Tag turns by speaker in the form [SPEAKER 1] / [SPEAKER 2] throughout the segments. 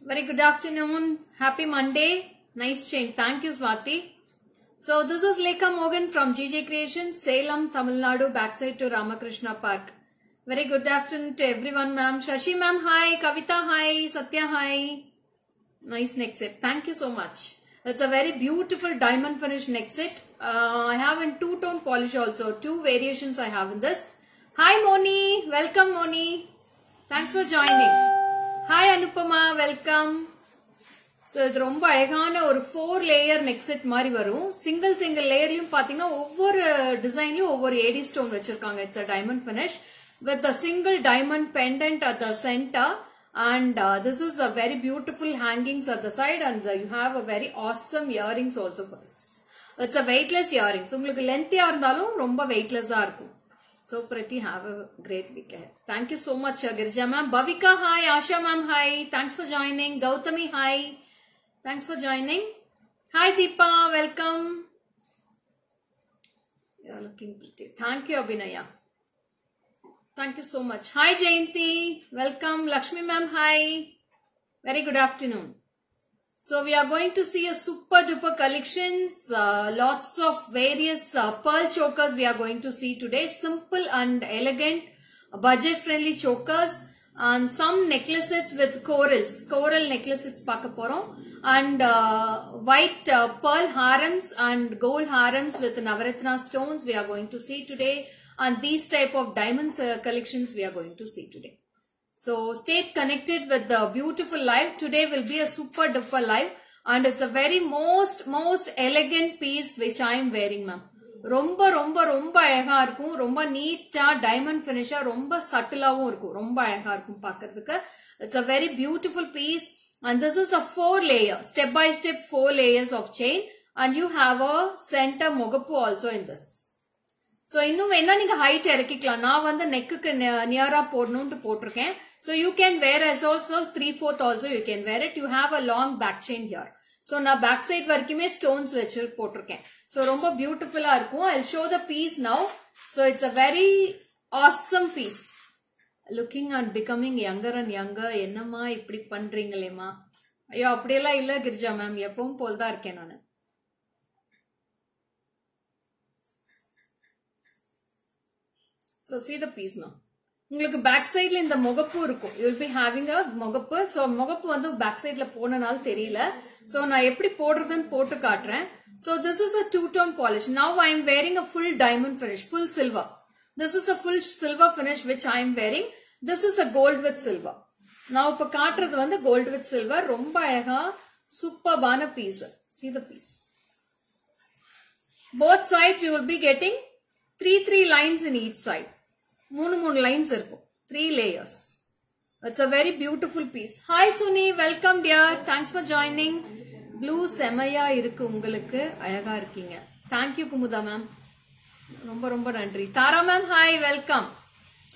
[SPEAKER 1] Very good afternoon. Happy Monday. Nice chain. Thank you, Swati. So this is Lekha Morgan from GJ Creations, Salem, Tamil Nadu, backside to Ramakrishna Park. Very good afternoon to everyone, ma'am. Shashi ma'am, hi. Kavita, hi. Satya, hi. Nice neck set. Thank you so much. It's a very beautiful diamond finish neck set. I have in two-tone polish also. Two variations I have in this. Hi Moni. Welcome Moni. Thanks for joining. Hi Anupama. Welcome. So இது ரொம்ப அழகான ஒரு 4 layer neck set மாதிரி வரும். Single layerலயும் பாத்தீங்கன்னா ஒவ்வொரு டிசைன்லயும் ஒவ்வொரு AD stone வச்சிருக்காங்க. It's a diamond finish with a single diamond pendant at the center. And this is a very beautiful hangings at the side, and you have a very awesome earrings also for this. It's a weightless earrings. உங்களுக்கு lengthy இருந்தாலும் ரொம்ப weightless இருக்கும். So pretty. Have a great week ahead. Thank you so much, Girija ma'am. Bhavika, hi. Asha ma'am, hi. Thanks for joining. Gautami, hi. Thanks for joining. Hi Deepa, welcome. You're looking pretty. Thank you, Abhinaya. Thank you so much. Hi Jayanti, welcome. Lakshmi ma'am, hi. Very good afternoon. So we are going to see a super duper collections, lots of various pearl chokers we are going to see today. Simple and elegant, budget friendly chokers, and some necklaces with corals. Coral necklaces paaka porom, and white pearl harems and gold harems with Navaratna stones we are going to see today. And these type of diamonds collections we are going to see today. So stay connected with the beautiful live. Today will be a super duper live, and it's a very most elegant piece which I am wearing, ma'am. ரொம்ப அழகா இருக்கும். ரொம்ப நீட்டா diamond finish ரொம்ப சட்டிலாவும் இருக்கும். ரொம்ப அழகா இருக்கும் பார்க்கிறதுக்கு. It's a very beautiful piece, and this is a 4 layer, step by step 4 layers of chain, and you have a center mogapu also in this. So இன்னும் வேணா நீங்க height இறக்கிக்கலாம். நான் வந்து நெக்குக்கு நியரா போடணும்னு போட்டிருக்கேன். So you can wear as also 3/4 also you can wear it. You have a long back chain here. So நான் back side வரைக்குமே stones வச்சு போட்டிருக்கேன். So ரொம்ப beautifulா இருக்கும். I'll show the piece now. So it's a very awesome piece. Looking and becoming younger and younger. என்னம்மா இப்படி பண்றீங்களேம்மா? ஐயோ அப்படியெல்லாம் இல்ல கிரிஜா மேம், எப்பவும் போல்தான் இருக்கேன் நானு. So see the piece now. உங்களுக்கு back side ல இந்த முகப்பு இருக்கும். You will be having a முகப்பு. So முகப்பு வந்து back side ல போனனால தெரியல. So நான் எப்படி போடுறதுன்னு போட்டு காட்டுறேன். So this is a two-tone polish. Now I am wearing a full diamond finish, full silver. This is a full silver finish which I am wearing. This is a gold with silver. Now இப்ப காட்டுறது வந்து gold with silver. ரொம்ப அழகா சூப்பர்பான piece. See the piece. Both sides you will be getting 3 lines in each side. 3 lines இருக்கும். 3 layers. It's a very beautiful piece. Hi Suni, welcome dear. Thanks for joining. Blue செமையா இருக்கு உங்களுக்கு. அழகா இருக்கீங்க. Thank you Kumuda ma'am. ரொம்ப நன்றி. Tara ma'am, hi, welcome.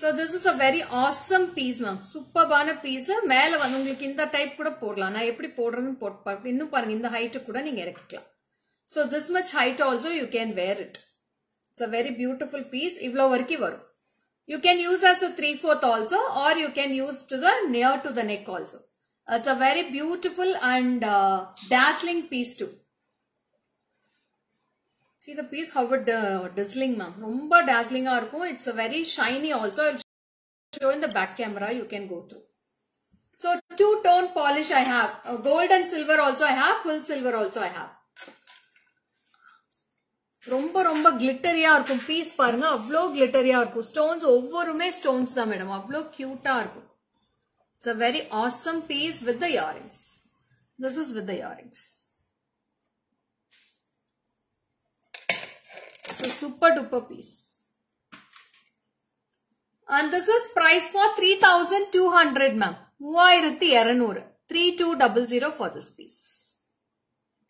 [SPEAKER 1] So this is a very awesome piece ma'am. சூப்பர்பான piece. மேல வந்து உங்களுக்கு இந்த டைப் கூட போடலாம். நான் எப்படி போடுறதுன்னு போட்டு இன்னும் பாருங்க, இந்த ஹைட் கூட நீங்க இறக்கிக்கலாம். So this much height also you can wear it. It's a very beautiful piece. இவ்ளோ வரைக்கும் வரும். You can use as a 3/4 also, or you can use to the near to the neck also. It's a very beautiful and dazzling piece too. See the piece, how it dazzling ma'am. Romba dazzling ah irukum. It's a very shiny also. I'll show in the back camera. You can go through. So two-tone polish I have. Gold and silver also I have. Full silver also I have. ரொம்ப கிளிட்டரியா இருக்கும். Piece பாருங்க, அவ்வளோ கிளிட்டரியா இருக்கும். Stones ஒவ்வொருமே stones தான் madam. அவ்வளோ கியூட்டா இருக்கும். It's a very awesome piece with the earrings. This is with the earrings. So super duper piece. And this is price for 3200 ma'am. 3200. 3200 for this piece.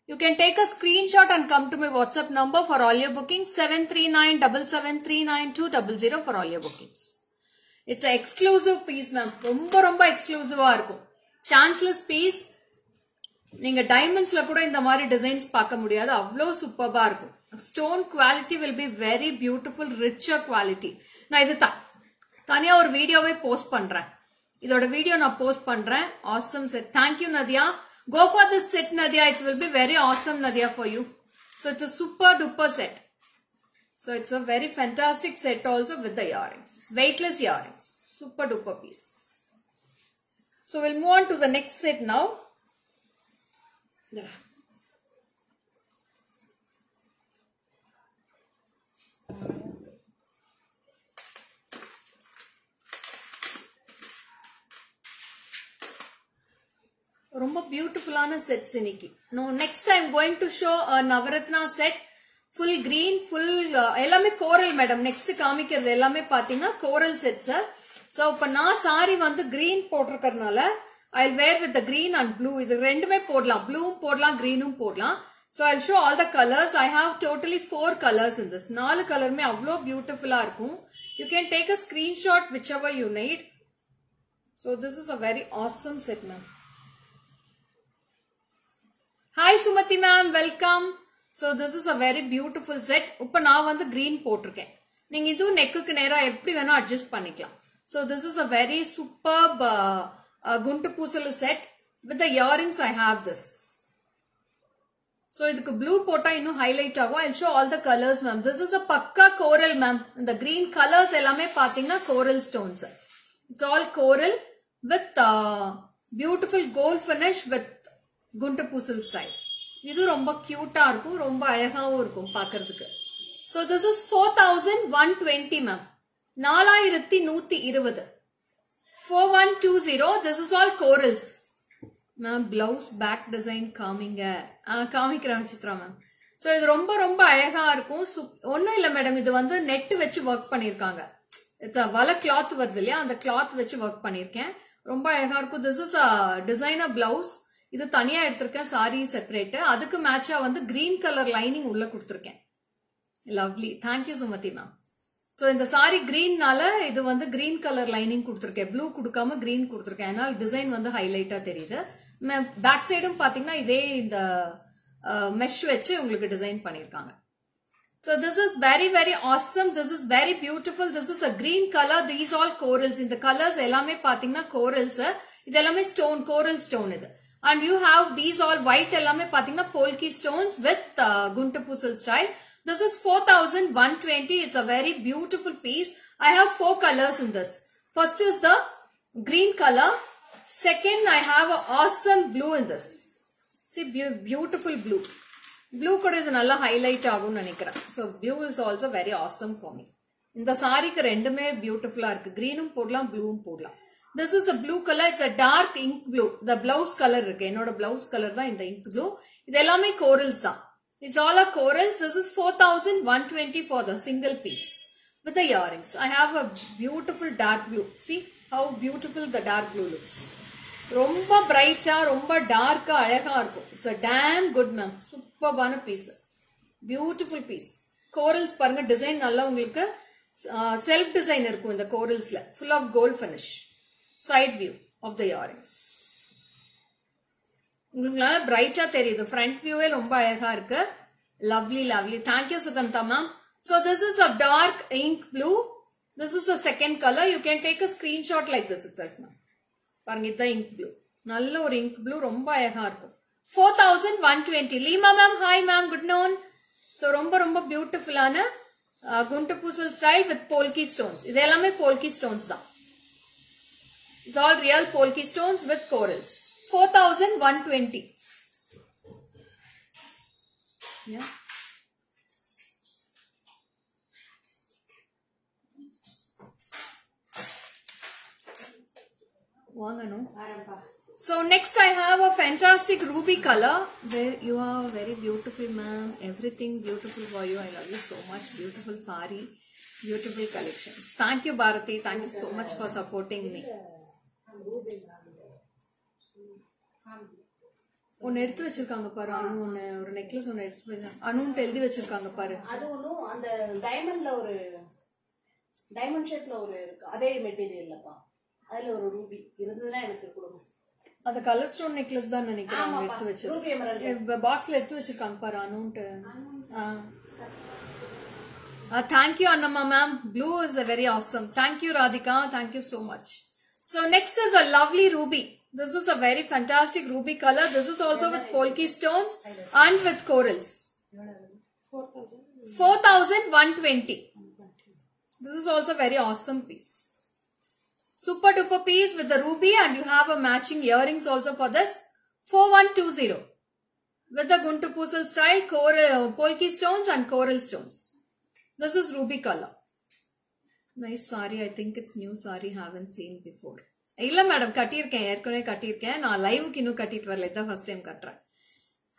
[SPEAKER 1] You can take a screenshot and come to my WhatsApp number for all your bookings. 7397739200 for all your bookings. It's an exclusive piece ma'am. ரொம்ப exclusive-ஆ இருக்கும். Chanceless piece. நீங்க diamonds-ல கூட இந்த மாதிரி designs பார்க்க முடியாது. அவ்வளோ சூப்பர்பா இருக்கும். Stone quality will be very beautiful, richer quality. நான் இது தனியா ஒரு வீடியோவே போஸ்ட் பண்றேன். இதோட வீடியோ நான் போஸ்ட் பண்றேன். Awesome set. Thank you Nadia. Go for this set Nadia. It will be very awesome Nadia for you. So it's a super duper set. So it's a very fantastic set also with the earrings. Weightless earrings. Super duper piece. So we'll move on to the next set now. Yeah. ரொம்ப பியூட்டிஃபுல்லான sets இன்னைக்கு. No, next I'm going to show a Navaratna set. Full green, full எல்லாமே கோரல் madam. Next காமிக்கிறது எல்லாமே பாத்தீங்கன்னா கோரல் sets. So இப்ப நான் sorry வந்து green போட்டிருக்கறனால I'll wear with the green and blue. இது ரெண்டுமே போடலாம். ப்ளூவும் போடலாம், greenும் போடலாம். So I'll show all the colors. I have totally 4 colors in this. 4 கலருமே அவ்வளோ பியூட்டிஃபுல்லா இருக்கும். You can take a screenshot whichever you need. So this is a very awesome set ma'am. Hi Sumati ma'am, welcome. So this is a very beautiful set. இப்ப நான் வந்து green போட்டிருக்கேன். நீங்க இது நெக்குக்கு நேரா எப்படி வேணா அட்ஜஸ்ட் பண்ணிக்கலாம். So this is a very superb guntu பூசல் set. With the earrings I have this. So இதுக்கு blue போட்டா இன்னும் highlight ஆகும். I'll show all the colors ma'am. This is a pakka coral ma'am. இந்த green colors எல்லாமே பாத்தீங்கன்னா coral stones. It's all coral with beautiful gold finish with குண்டு பூசல் style. இது ரொம்ப கியூட்டா இருக்கும், ரொம்ப அழகாவும் இருக்கும் பாக்குறதுக்கு. So this is 4120 ma'am. 4120. 4120. This is all corals. Ma'am blouse back design காமிங்க. காமிக்கிறேன் சித்ரா ma'am. So இது ரொம்ப ரொம்ப அழகா இருக்கும். ஒண்ணும் இல்ல மேடம், இது வந்து நெட் வச்சு ஒர்க் பண்ணிருக்காங்க. இட்ஸ் a வலை கிளாத் வருது இல்லையா, அந்த கிளாத் வச்சு ஒர்க் பண்ணிருக்கேன். ரொம்ப அழகா இருக்கும். This is a designer blouse. இது தனியா எடுத்திருக்கேன், சாரி செப்பரேட். அதுக்கு மேட்சா வந்து கிரீன் கலர் லைனிங் உள்ள கொடுத்திருக்கேன். Lovely. Thank you Sumathi ma'am. So இந்த சாரி கிரீன்னால இது வந்து கிரீன் கலர் லைனிங் கொடுத்திருக்கேன். ப்ளூ கொடுக்காம கிரீன் கொடுத்திருக்கேன். அதனால டிசைன் வந்து ஹைலைட்டா தெரியுது. பேக் சைடும் பாத்தீங்கன்னா இதே இந்த மெஷ் வச்சு உங்களுக்கு டிசைன் பண்ணிருக்காங்க. So this is very very awesome. This is very beautiful. This is a green color. These all corals. இந்த கலர்ஸ் எல்லாமே பாத்தீங்கன்னா corals. இது எல்லாமே ஸ்டோன், coral stone இது. And you have these all white எல்லாமே பாத்தீங்கன்னா polki stones with guntu பூசல் style. This is 4120. It's a very beautiful piece. I have 4 colors in this. First is the green color. Second, I have an awesome blue in this. See, beautiful blue. Blue கூட இது நல்லா highlight ஆகும்னு நினைக்கிறேன். So blue is also very awesome for me. இந்த சாரிக்கு ரெண்டுமே பியூட்டிஃபுல்லா இருக்கு. கிரீனும் போடலாம், ப்ளூவும் போடலாம். This is a blue color. It's a dark ink blue. The blouse color இருக்கு. என்னோட blouse color தான் இந்த ink blue. இது எல்லாமே corals தான். It's all a corals. This is 4120 for the single piece with the earrings. I have a beautiful dark blue. See how beautiful the dark blue looks. ரொம்ப பிரைட்டா, ரொம்ப டார்க்கா அழகா இருக்கும். It's a damn good ma'am. சூப்பரான piece. Beautiful piece. Corals பாருங்க, design நல்லா உங்களுக்கு செல்ஃப் டிசைன் இருக்கும் இந்த coralsல. Full of gold finish. Side view of the earrings. உங்களுக்கு நல்லா பிரைட்டா தெரியுது. ஃப்ரண்ட் வியூவே ரொம்ப அழகா இருக்கு. Lovely lovely. Thank you Sugandha ma'am. So this is a dark ink blue. This is a second color. You can take a screenshot like this itself ma'am. பாருங்க இதுதான் ink blue. நல்ல ஒரு ink blue, ரொம்ப அழகா இருக்கும். 4120. Lima ma'am, hi ma'am, good noon. So ரொம்ப ரொம்ப பியூட்டிஃபுல்லான குண்டு பூசல் ஸ்டைல் வித் polki stones. இது எல்லாமே polki stones தான். It's all real polki stones with corals. 4120. Yeah. So next I have a fantastic ruby color. Where you are very beautiful ma'am. Everything beautiful for you. I love you so much. Beautiful sari. Beautiful collections. Thank you Bharati. Thank you so much for supporting me. ஒன்னு எடுத்து வச்சிருக்காங்க பாரு அனு. ஒன்னு ஒரு necklace ஒன்னு எடுத்து வச்சிருக்காங்க. அனுன்னு எழுதி வச்சிருக்காங்க பாரு. அது ஒண்ணும் அந்த டைமண்ட்ல ஒரு டைமண்ட் ஷேப்ல ஒரு இருக்கு. அதே மெட்டீரியல்லப்பா. அதுல ஒரு ரூபி இருந்ததுனா எனக்கு கொடுங்க. அந்த கலர் ஸ்டோன் நெக்லஸ் தான் நினைக்கிறேன் எடுத்து வச்சிருக்காங்க. பாக்ஸ்ல எடுத்து வச்சிருக்காங்க பாரு அனுன்ட்டு. Thank you Annamma ma'am. Blue is a very awesome. Thank you Radhika. Thank you so much. So next is a lovely ruby. This is a very fantastic ruby color. This is also with polki stones and with corals. 4,120. This is also very awesome piece. Super duper piece with the ruby, and you have a matching earrings also for this. 4120. With the Guntu Pusal style, coral, polki stones and coral stones. This is ruby color. Nice saree. I think it's new saree. Haven't seen before. Illa madam, kattirken. Erkone kattirken. Na live ki nu kattit varle. The first time katra.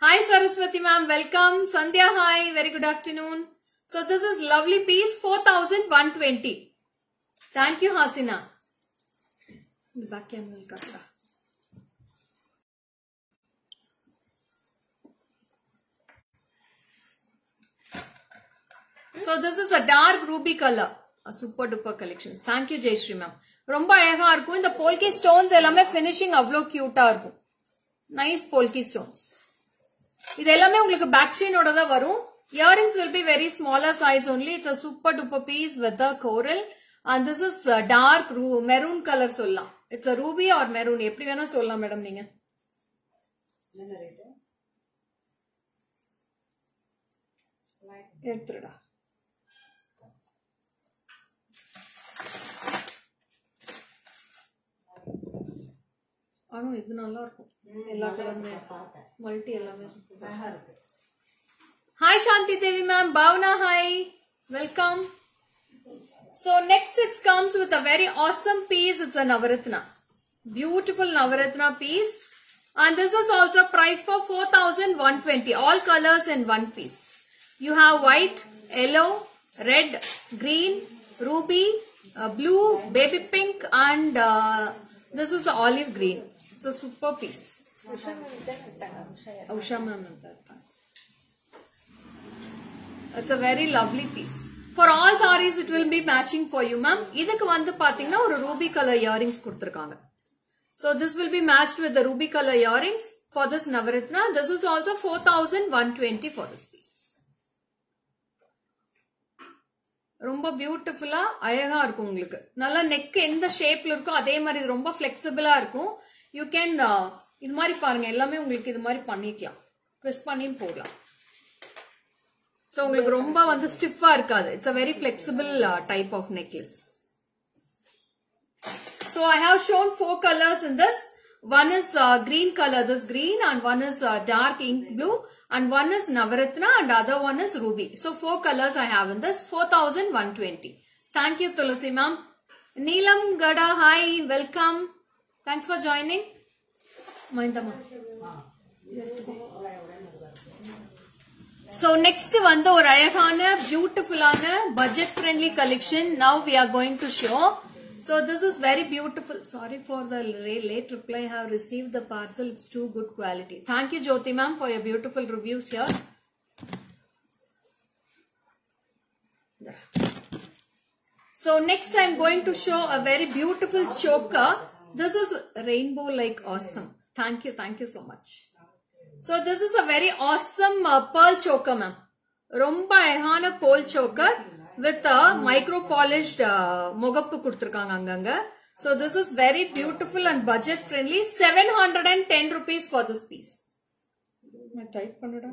[SPEAKER 1] Hi Saraswati ma'am. Welcome. Sandhya, hi. Very good afternoon. So this is lovely piece. 4,120. Thank you, Hasina. The back camera will katra. So this is a dark ruby color. A super duper collections. Thank you, Jayashree ma'am. ரொம்ப அழகா இருக்கும். இந்த polki stones எல்லாமே finishing அவ்வளோ cute-ஆ இருக்கும். Nice polki stones. இது எல்லாமே உங்களுக்கு back chain ஓட தான் வரும். Earrings will be very smaller size only. It's a super duper piece with the coral. And this is dark maroon color சொல்லலாம். It's a ruby or maroon. எப்படி வேணா சொல்லலாம் மேடம் நீங்க. எடுத்துடா. இது நல்லா இருக்கும். எல்லா கலருமே மல்டி எல்லாமே சூப்பரா இருக்கு. Hi Shanti Devi ma'am, Bhavna hi, welcome. So next it comes with a very awesome piece. It's a Navaratna, beautiful Navaratna piece, and this is also priced for 4,120. All colors in one piece. You have white, yellow, red, green, ruby, blue, baby pink, and this is olive green. It's a super piece. Usha ma'am. It's a very lovely piece. For all sarees, it will be matching for you, ma'am. Idhukku vandu pathina or ruby color earrings kuduthirukanga. So this will be matched with the ruby color earrings for this Navaratna. This is also 4,120 for this piece. ரொம்ப பியூட்டிஃபுல்லா அழகா இருக்கும். உங்களுக்கு நல்ல neck எந்த ஷேப்ல இருக்கோ அதே மாதிரி இது ரொம்ப ஃபிளெக்சிபிளா இருக்கும். யூ கேன் இது மாதிரி பாருங்க, எல்லாமே உங்களுக்கு இது மாதிரி பண்ணிக்கலாம், ட்விஸ்ட் பண்ணியும் போடலாம். சோ உங்களுக்கு ரொம்ப வந்து ஸ்டிஃபா இருக்காது. It's a very flexible type of necklace. So I have shown 4 colors in this. One is green color, this green, and one is dark ink blue, and one is Navaratna, and other one is ruby. So 4 colors I have in this. 4,120. Thank you, Tulasi ma'am. Neelam Gada, hi, welcome. Thanks for joining. Mahindama. So next vandu or ayagana beautiful ana budget friendly collection now we are going to show. So this is very beautiful. Sorry for the late reply. I have received the parcel. It's too good quality. Thank you Jyoti ma'am for your beautiful reviews here. So next I am going to show a very beautiful choker. This is rainbow like awesome. Thank you so much. So this is a very awesome pearl choker ma'am. Romba ayana pearl choker with a micro polished mogappu kuduthirukanga anganga. So this is very beautiful and budget friendly. 710 rupees for this piece. I type pannuda.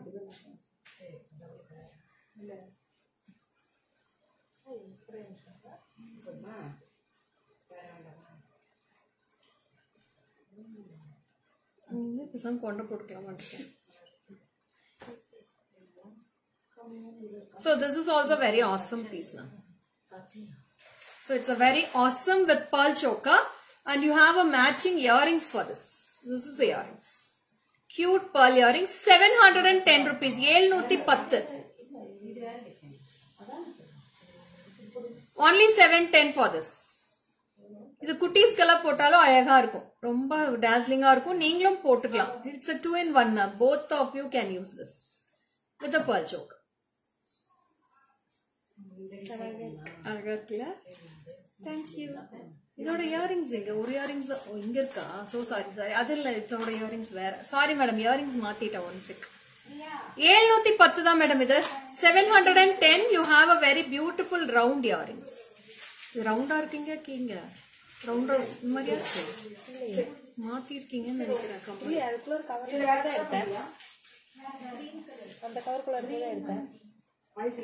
[SPEAKER 1] So this is also very awesome piece now. So it's a very awesome with pearl choker, and you have a matching earrings for this. This is the earrings. Cute pearl earrings. 710 rupees. 710. Only 710 for this. இது குட்டீஸ்க்கெல்லாம் போட்டாலும் அழகா இருக்கும், ரொம்ப டாஸ்லிங்கா இருக்கும். நீங்களும் போட்டுக்கலாம். It's a 2-in-1 ma'am. Both of you can use this with a pearl choker. அழகா இருக்குல்ல? Thank you. இதோட இயரிங்ஸ் எங்க? ஒரு இயரிங்ஸ் இங்க இருக்கா? So sorry. அது இல்ல, இதோட இயரிங்ஸ் வேற. Sorry madam, இயரிங்ஸ் மாத்திட்டேன். 1 sec. 710 தான் மேடம் இது. 710 you have a very beautiful round earrings. இது ரவுண்டா இருக்கீங்க கீங்க. ரவுண்ட் ரவுண்ட் இந்த மாதிரியா இருக்கு மாத்திருக்கீங்கன்னு நினைக்கிறேன் கம்பெனி
[SPEAKER 2] அதுக்குள்ள ஒரு கவர் வேற தான் எடுத்தேன் அந்த கவருக்குள்ள தான் எடுத்தேன்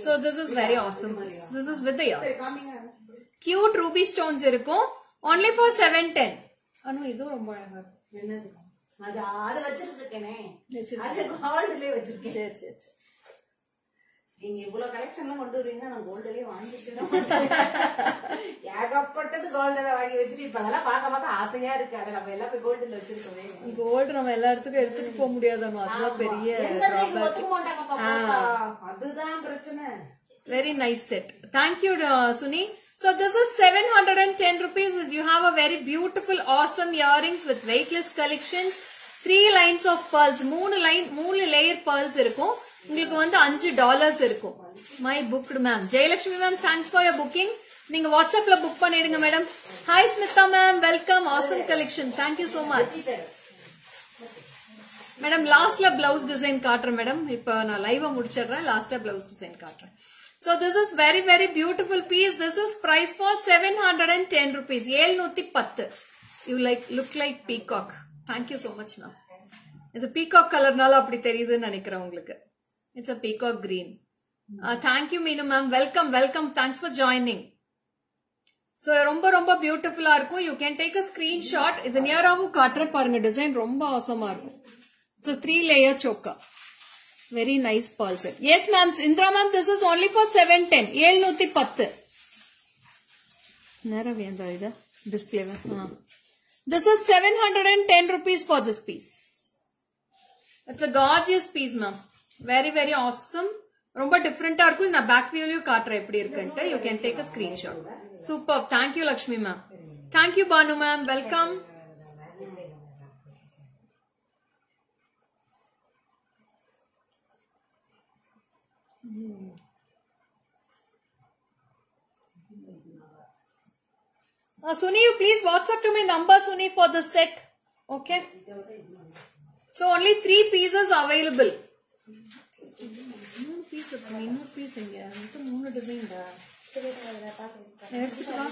[SPEAKER 1] So this is very awesome piece. This is with the earrings. Cute ruby stones இருக்கும் only for 710. அனு இது ரொம்ப அழகா இருக்கு.
[SPEAKER 2] அது வச்சிருக்கேனே அது கோல்ட்லயே வச்சிருக்கேன்.
[SPEAKER 1] சரி சரி சரி.
[SPEAKER 2] நீங்க இவ்வளவு கலெக்ஷன்லாம் கொண்டு வரீங்கன்னா நான் கோல்ட்லயே வாங்கிட்டேன். ஏகப்பட்டது கோல்ட்ல வாங்கி வச்சிட்டு இப்ப அதெல்லாம் பார்க்க ஆசையா இருக்கு. அட நம்ம எல்லாம் போய் கோல்ட்ல வச்சிருக்கோமே.
[SPEAKER 1] கோல்ட் நம்ம எல்லா இடத்துக்கும் எடுத்துட்டு போக முடியாதம்மா. அதுதான் பெரிய ப்ராப்ளம்.
[SPEAKER 2] அதுதான் பிரச்சனை.
[SPEAKER 1] Very nice set. Thank you Suni. So this is 710 rupees. You have a very beautiful awesome earrings with weightless collections. 3 lines of pearls. 3 layer pearls இருக்கும். உங்களுக்கு வந்து $5 இருக்கும். My booked ma'am. Jayalakshmi ma'am, thanks for your booking. நீங்க WhatsAppல book பண்ணிடுங்க madam. Hi Smita ma'am, welcome. Awesome collection. Thank you so much. Madam லாஸ்ட்ல blouse design காட்டுறேன் madam. இப்போ நான் லைவா முடிச்சிடுறேன். லாஸ்ட்ல பிளவுஸ் டிசைன் காட்டுறேன். So this is very very beautiful piece. This is price for 710 rupees. 710. You look like peacock. Thank you so much ma'am. இது peacock கலர்னால அப்படி தெரியுதுன்னு நினைக்கிறேன் உங்களுக்கு. It's a peacock green. Thank you Meenu ma'am. Welcome. Thanks for joining. So ரொம்ப ரொம்ப பியூட்டிஃபுல்லா இருக்கும். You can take a screenshot. இது நியராவும் காட்டுறேன் பாருங்க. டிசைன் ரொம்ப ஆசமா இருக்கும். It's a 3-layer choker. Very nice pearl set. Yes ma'am. Indra ma'am, this is only for 710. 710. நேரா வேண்டா இது டிஸ்ப்ளேவா. This is 710 rupees for this piece. It's a gorgeous piece ma'am. Very very awesome. ரொம்ப டிஃபரெண்டா இருக்கும். நான் back வியூலயும் காட்டுறேன் எப்படி இருக்குன்னு. You can take a screenshot. Superb. Thank you Lakshmi ma'am. Thank you Banu ma'am. Welcome. Suni, you please WhatsApp to my number Suni for the set. Okay. So only 3 pieces available. இன்னொரு piece எங்க மொத்தம் 3 design டா. எடுத்துட்டு வா.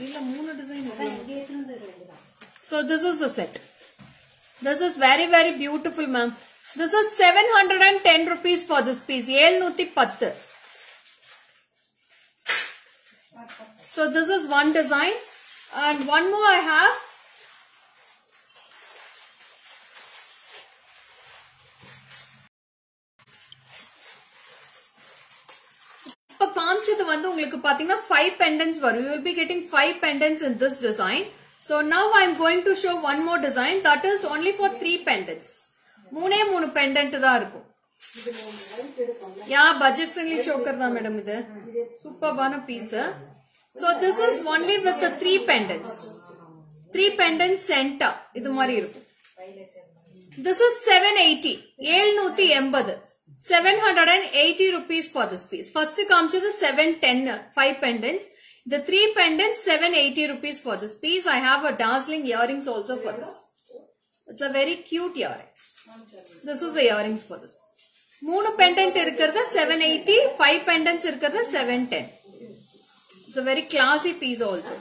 [SPEAKER 1] இல்ல 3 design இருக்கு. So this is the set. This is very very beautiful ma'am. This is 710 rupees for this piece. 710. So this is one design and one more I have. இப்ப காமிச்சது வந்து உங்களுக்கு பாத்தீங்கன்னா 5 pendants வரும். You will be getting 5 pendants in this design. So now I am going to show one more design that is only for 3 pendants. 3 pendant தான் இருக்கும். budget friendly choker தான் madam இது. சூப்பர்பான piece. So this is only with the 3 pendants. 3 pendants center இது மாதிரி இருக்கும். This is 780. 780. 780 rupees for this piece. First காமிச்சது 710 5 pendants. The 3 pendants 780 rupees for this piece. I have a dazzling earrings also for this. It's a very cute earrings. This is the earrings for this. 3 pendant இருக்கிறது 780, 5 pendants இருக்கிறது 710. It's a very classy piece also.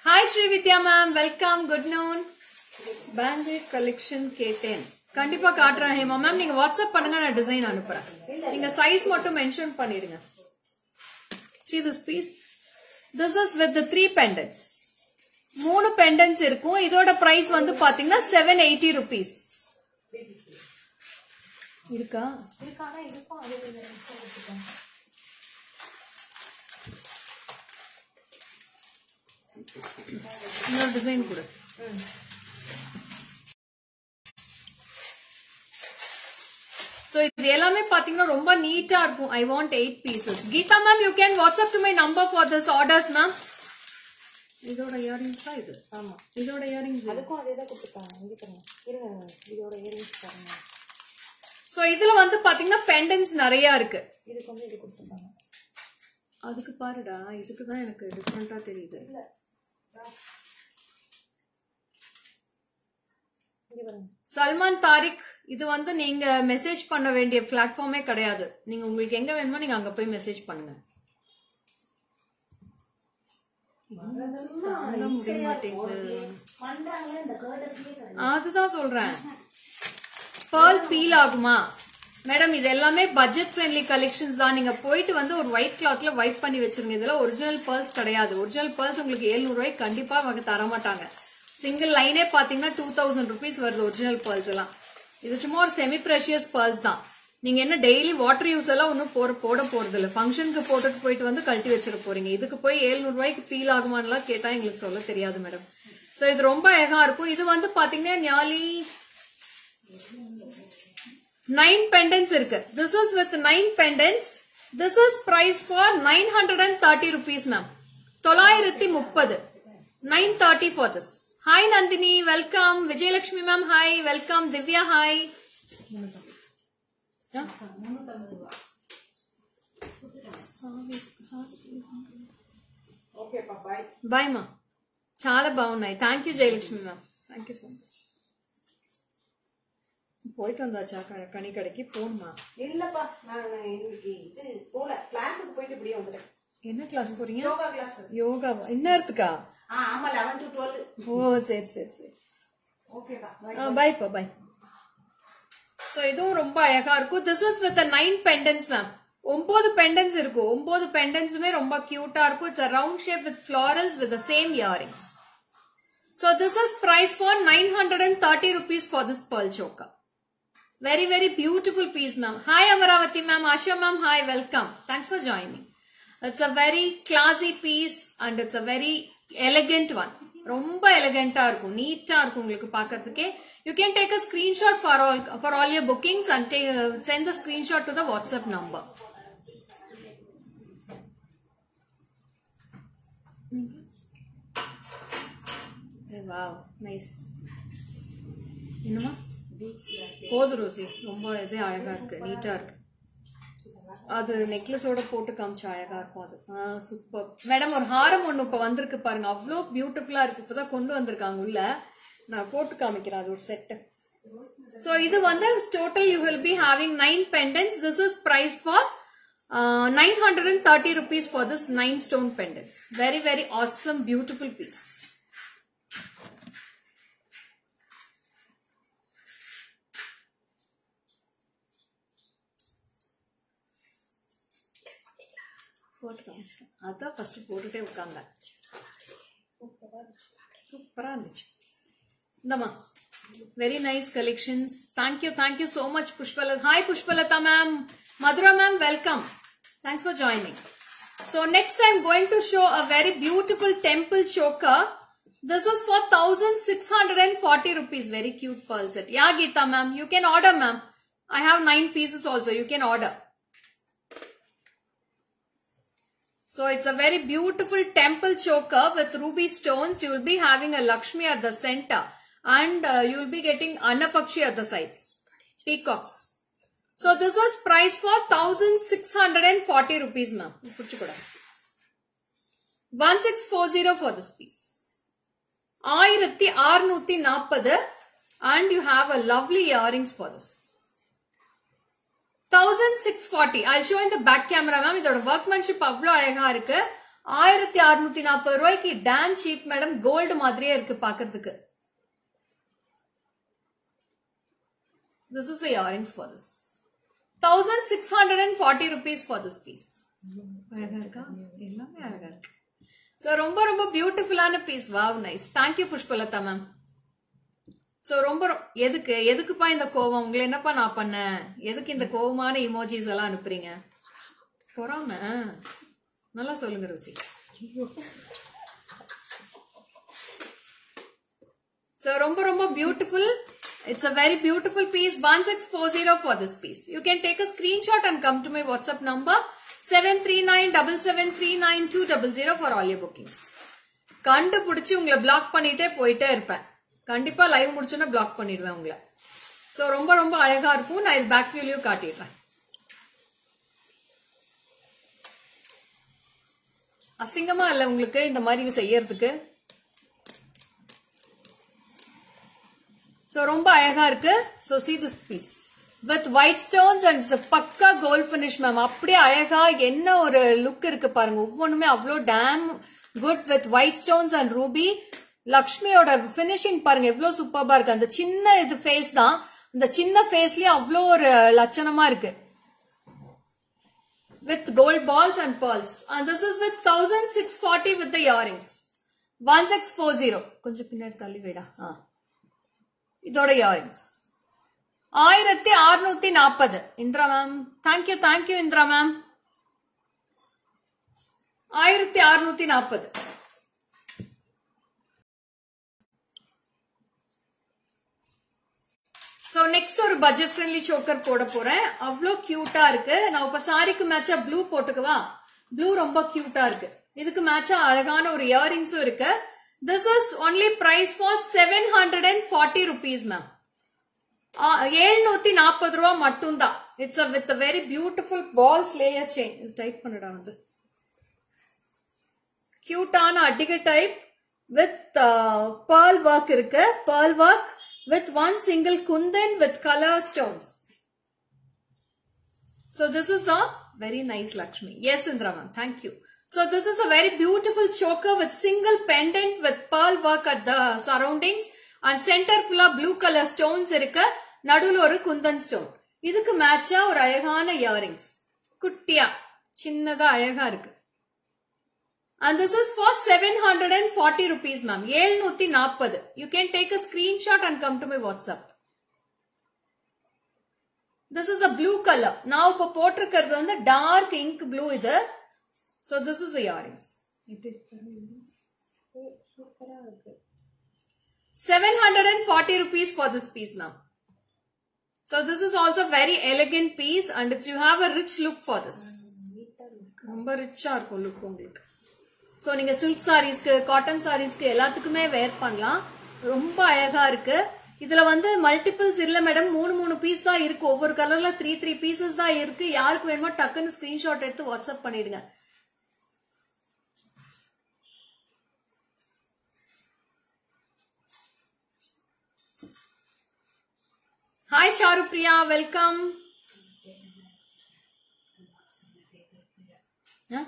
[SPEAKER 1] Hi Sri Vidya ma'am, welcome. Good noon. Bandit collection K10. கண்டிப்பா காட்டுறேன் Hema ma'am. நீங்க WhatsApp பண்ணுங்க, நான் design அனுப்புறேன். நீங்க size மட்டும் மென்ஷன் பண்ணிருங்க. See this piece. This is with the 3 pendants. 3 pendants இருக்கும். இதோட பிரைஸ் வந்து பாத்தீங்கன்னா 780 rupees. இருக்கா?
[SPEAKER 2] இருக்கானா இருக்கும். அது
[SPEAKER 1] இன்னொரு டிசைன் கூட. So இது எல்லாமே பாத்தீங்கன்னா ரொம்ப நீட்டா இருக்கும். I want 8 pieces. Geeta ma'am, you can WhatsApp to my number for this orders ma'am. இதோட இயரிங்ஸ் தான் இது. ஆமா, இதோட இயரிங்ஸ்.
[SPEAKER 2] அதுக்கும் அதே தான் கொடுத்துட்டாங்க. இங்க பாருங்க. இருங்க, இதோட இயரிங்ஸ் பாருங்க.
[SPEAKER 1] சோ இதுல வந்து பாத்தீங்கன்னா pendants நிறைய இருக்கு.
[SPEAKER 2] இதுக்கு வந்து இது கொடுத்துட்டாங்க.
[SPEAKER 1] அதுக்கு பாருடா, இதுக்கு தான் எனக்கு டிஃபரண்டா தெரியுது.
[SPEAKER 2] இல்ல.
[SPEAKER 1] சல்மான் தாரிக், இது வந்து நீங்க மெசேஜ் பண்ண வேண்டிய பிளாட்ஃபார்மே கிடையாது. நீங்க உங்களுக்கு எங்க வேணுமோ நீங்க அங்க போய் மெசேஜ் பண்ணுங்க. தாங்க முடிய மாட்டேங்குது.
[SPEAKER 2] பண்றாங்களே இந்த courtesy-யே கிடையாது.
[SPEAKER 1] அதுதான் சொல்றேன். pearl peel ஆகுமா மேடம்? இது எல்லாமே பட்ஜெட் ஃப்ரெண்ட்லி கலெக்ஷன்ஸ் தான். நீங்க போயிட்டு வந்து ஒரு ஒயிட் கிளாத்ல வைப் பண்ணி வச்சிருங்க. இதெல்லாம் ஒரிஜினல் pearls கிடையாது. ஒரிஜினல் pearls உங்களுக்கு 700 ரூபாய்க்கு கண்டிப்பா அவங்க தர மாட்டாங்க. சிங்கிள் லைனே பாத்தீங்கன்னா 2000 rupees வருது ஒரிஜினல் pearls எல்லாம். இது சும்மா ஒரு செமி பிரஷியஸ் pearls தான். நீங்க என்ன டெய்லி வாட்டர் யூஸ் எல்லாம் ஒன்னும் போட போறது இல்ல. ஃபங்க்ஷனுக்கு போட்டுட்டு போயிட்டு வந்து கழட்டி வச்சிட போறீங்க. இதுக்கு போய் 700 ரூபாய்க்கு பீல் ஆகுமான்லாம் கேட்டா எங்களுக்கு சொல்ல தெரியாது மேடம். சோ இது ரொம்ப அழகா இருக்கும். இது வந்து பாத்தீங்கன்னா நியாலி 9 pendants இருக்கு. This is with 9 pendants. This is price for 930 rupees ma'am. 930. 930 for this. Hi Nandini, welcome. Vijayalakshmi ma'am, hi. Welcome. Divya, hi.
[SPEAKER 2] Okay, bye.
[SPEAKER 1] Bye ma. Chala బాగున్నాయి. Thank you Jayalakshmi ma'am. Thank you so much. போயிட்டு வந்தாச்சா கனி கடைக்கு? போணுமா?
[SPEAKER 2] இல்லப்பா, நான் இன்னைக்கு இது போல கிளாஸுக்கு போயிட்டு இப்படியே வந்துட்டேன்.
[SPEAKER 1] என்ன கிளாஸ் போறீங்க?
[SPEAKER 2] யோகா கிளாஸ்.
[SPEAKER 1] யோகா இன்னத்துக்கா?
[SPEAKER 2] ஆமா 11 to 12.
[SPEAKER 1] ஓ சரி சரி சரி.
[SPEAKER 2] ஓகேப்பா,
[SPEAKER 1] பை பா பை. சோ இதுவும் ரொம்ப அழகா இருக்கும். This is with the 9 pendants ma'am. 9 pendants இருக்கும். 9 pendantsமே ரொம்ப கியூட்டா இருக்கும். It's a round shape with florals with the same earrings. So this is price for 930 rupees for this pearl choker. Very very beautiful piece ma'am. Hi Amaravati ma'am, Asha ma'am, hi, welcome. Thanks for joining. It's a very classy piece and it's a very elegant one. ரொம்ப எலிகண்டா இருக்கும், நீட்டா இருக்கும் உங்களுக்கு பார்க்கிறதுக்கே. You can take a screenshot for all your bookings and send the screenshot to the WhatsApp number. Wow, nice. என்னமா போது Rousey, ரொம்ப இது அழகா இருக்கு, நீட்டா இருக்கு. அது நெக்லஸோட போட்டு காமிச்சா அழகா இருக்கும். அது சூப்பர் மேடம். ஒரு ஹாரம் ஒண்ணு இப்ப வந்திருக்கு பாருங்க, அவ்வளோ பியூட்டிஃபுல்லா இருக்கு. இப்பதான் கொண்டு வந்திருக்காங்க உள்ள. நான் போட்டு காமிக்கிறேன் அது ஒரு செட். சோ இது வந்து total you will be having 9 pendants. This is priced for 930 rupees for this 9 stone pendants. Very very awesome beautiful piece. அதான் ஃபர்ஸ்ட் போட்டுட்டே உட்கார்ந்தேன். சூப்பரா இருந்துச்சு. இந்தமா very nice collections. Thank you so much Pushpalatha. Hi Pushpalatha ma'am, Madhura ma'am, welcome. Thanks for joining. So next I'm going to show a very beautiful temple choker. This is for 1640 rupees. Very cute pearl set. Yeah Geeta ma'am, you can order ma'am. I have 9 pieces also. You can order. So it's a very beautiful temple choker with ruby stones. You will be having a Lakshmi at the center and you will be getting Annapakshi at the sides. Peacocks. So this is priced for 1640 rupees ma'am. 1640 for this piece. 1640 and you have a lovely earrings for this. 1640. I'll show in the back camera ma'am. இதோட workmanship அவ்வளோ அழகா இருக்கு. 1640 ரூபாய்க்கு damn cheap madam. Gold மாதிரியே இருக்கு பார்க்கிறதுக்கு. This is the earrings for this. 1640 rupees for this piece. அழகா இருக்கா? எல்லாமே அழகா இருக்கு. So ரொம்ப ரொம்ப பியூட்டிஃபுல்லான piece. Wow, nice. Thank you Pushpalatha ma'am. So ரொம்ப எதுக்குப்பா இந்த கோவம்? உங்களை என்னப்பா நான் பண்ணேன்? எதுக்கு இந்த கோவமான இமோஜிஸ் எல்லாம் அனுப்புறீங்க? பொறாம நல்லா சொல்லுங்க ருசி. சோ ரொம்ப ரொம்ப beautiful. It's a very beautiful piece. 1640 for this piece. You can take a screenshot and come to my WhatsApp number 7397739200 for all your bookings. கண்டுபிடிச்சு உங்களை பிளாக் பண்ணிட்டே போயிட்டே இருப்பேன். கண்டிப்பா லைவ் முடிச்சோன்னா பிளாக் பண்ணிடுவேன் உங்களை. சோ ரொம்ப ரொம்ப அழகா இருக்கும். நான் இது பேக் வியூலயும் காட்டிடுறேன். அசிங்கமா இல்ல உங்களுக்கு இந்த மாதிரி செய்யறதுக்கு? சோ ரொம்ப அழகா இருக்கு. So see this piece with white stones and it's a பக்கா gold finish ma'am. அப்படியே அழகா என்ன ஒரு லுக் இருக்கு பாருங்க. ஒவ்வொன்றுமே அவ்வளோ Good with white stones and ruby. லக்ஷ்மியோட finishing பாருங்க எவ்வளவு சூப்பர்பா இருக்கு. அந்த சின்ன இது ஃபேஸ் தான், அந்த சின்ன ஃபேஸ்லயே அவ்வளோ ஒரு லட்சணமா இருக்கு. With gold balls and pearls. And this is with 1640 with the earrings. 1640. கொஞ்சம் பின்னாடி தள்ளி விடா. இதோட earrings. 1640. Indira ma'am. Thank you Indira ma'am. 1640. So next ஒரு budget friendly choker போட போறேன். அவ்ளோ கியூட்டா இருக்கு. நான் இப்ப சாரிக்கு மேட்சா ப்ளூ போட்டுக்கவா? ப்ளூ ரொம்ப கியூட்டா இருக்கு. இதுக்கு மேட்சா அழகான ஒரு இயரிங்ஸும் இருக்கு. This is only price for 740 rupees ma'am. 740 ரூபாய் மட்டும் தான். It's with a very beautiful balls layer chain. இது டைப் பண்ணடா வந்து. கியூட்டான அட்டிகை டைப் with pearl work இருக்கு. Pearl work with one single kundan with color stones. So this is a very nice Lakshmi. Yes Indra ma'am, thank you. So this is a very beautiful choker with single pendant with pearl work at the surroundings and center full of blue color stones irukku. நடுவுல ஒரு Kundan stone. இதுக்கு மேட்சா ஒரு அழகான earrings. குட்டியா சின்னதா அழகா இருக்கு. And this is for 740 rupees ma'am. 740. You can take a screenshot and come to my WhatsApp. This is a blue color. Now இப்ப போட்டிருக்கிறது வந்து dark ink blue இது. So this is the earrings. 740 rupees for this piece ma'am. So this is also very elegant piece and you have a rich look for this. ரொம்ப ரிச்சா இருக்கும் look உங்களுக்கு. So நீங்க silk சாரீஸ்க்கு, cotton சாரீஸ்க்கு எல்லாத்துக்குமே வேர் பண்ணலாம். ரொம்ப அழகா இருக்கு. இதுல வந்து மல்டிபிள்ஸ் இல்ல மேடம், 3 பீஸ் தான் இருக்கு. ஒவ்வொரு கலர்ல 3 பீசஸ் தான் இருக்கு. யாருக்கு வேணுமோ டக்குன்னு ஸ்கிரீன்ஷாட் எடுத்து வாட்ஸ்அப் பண்ணிடுங்க. Hi Charupriya, welcome. Huh?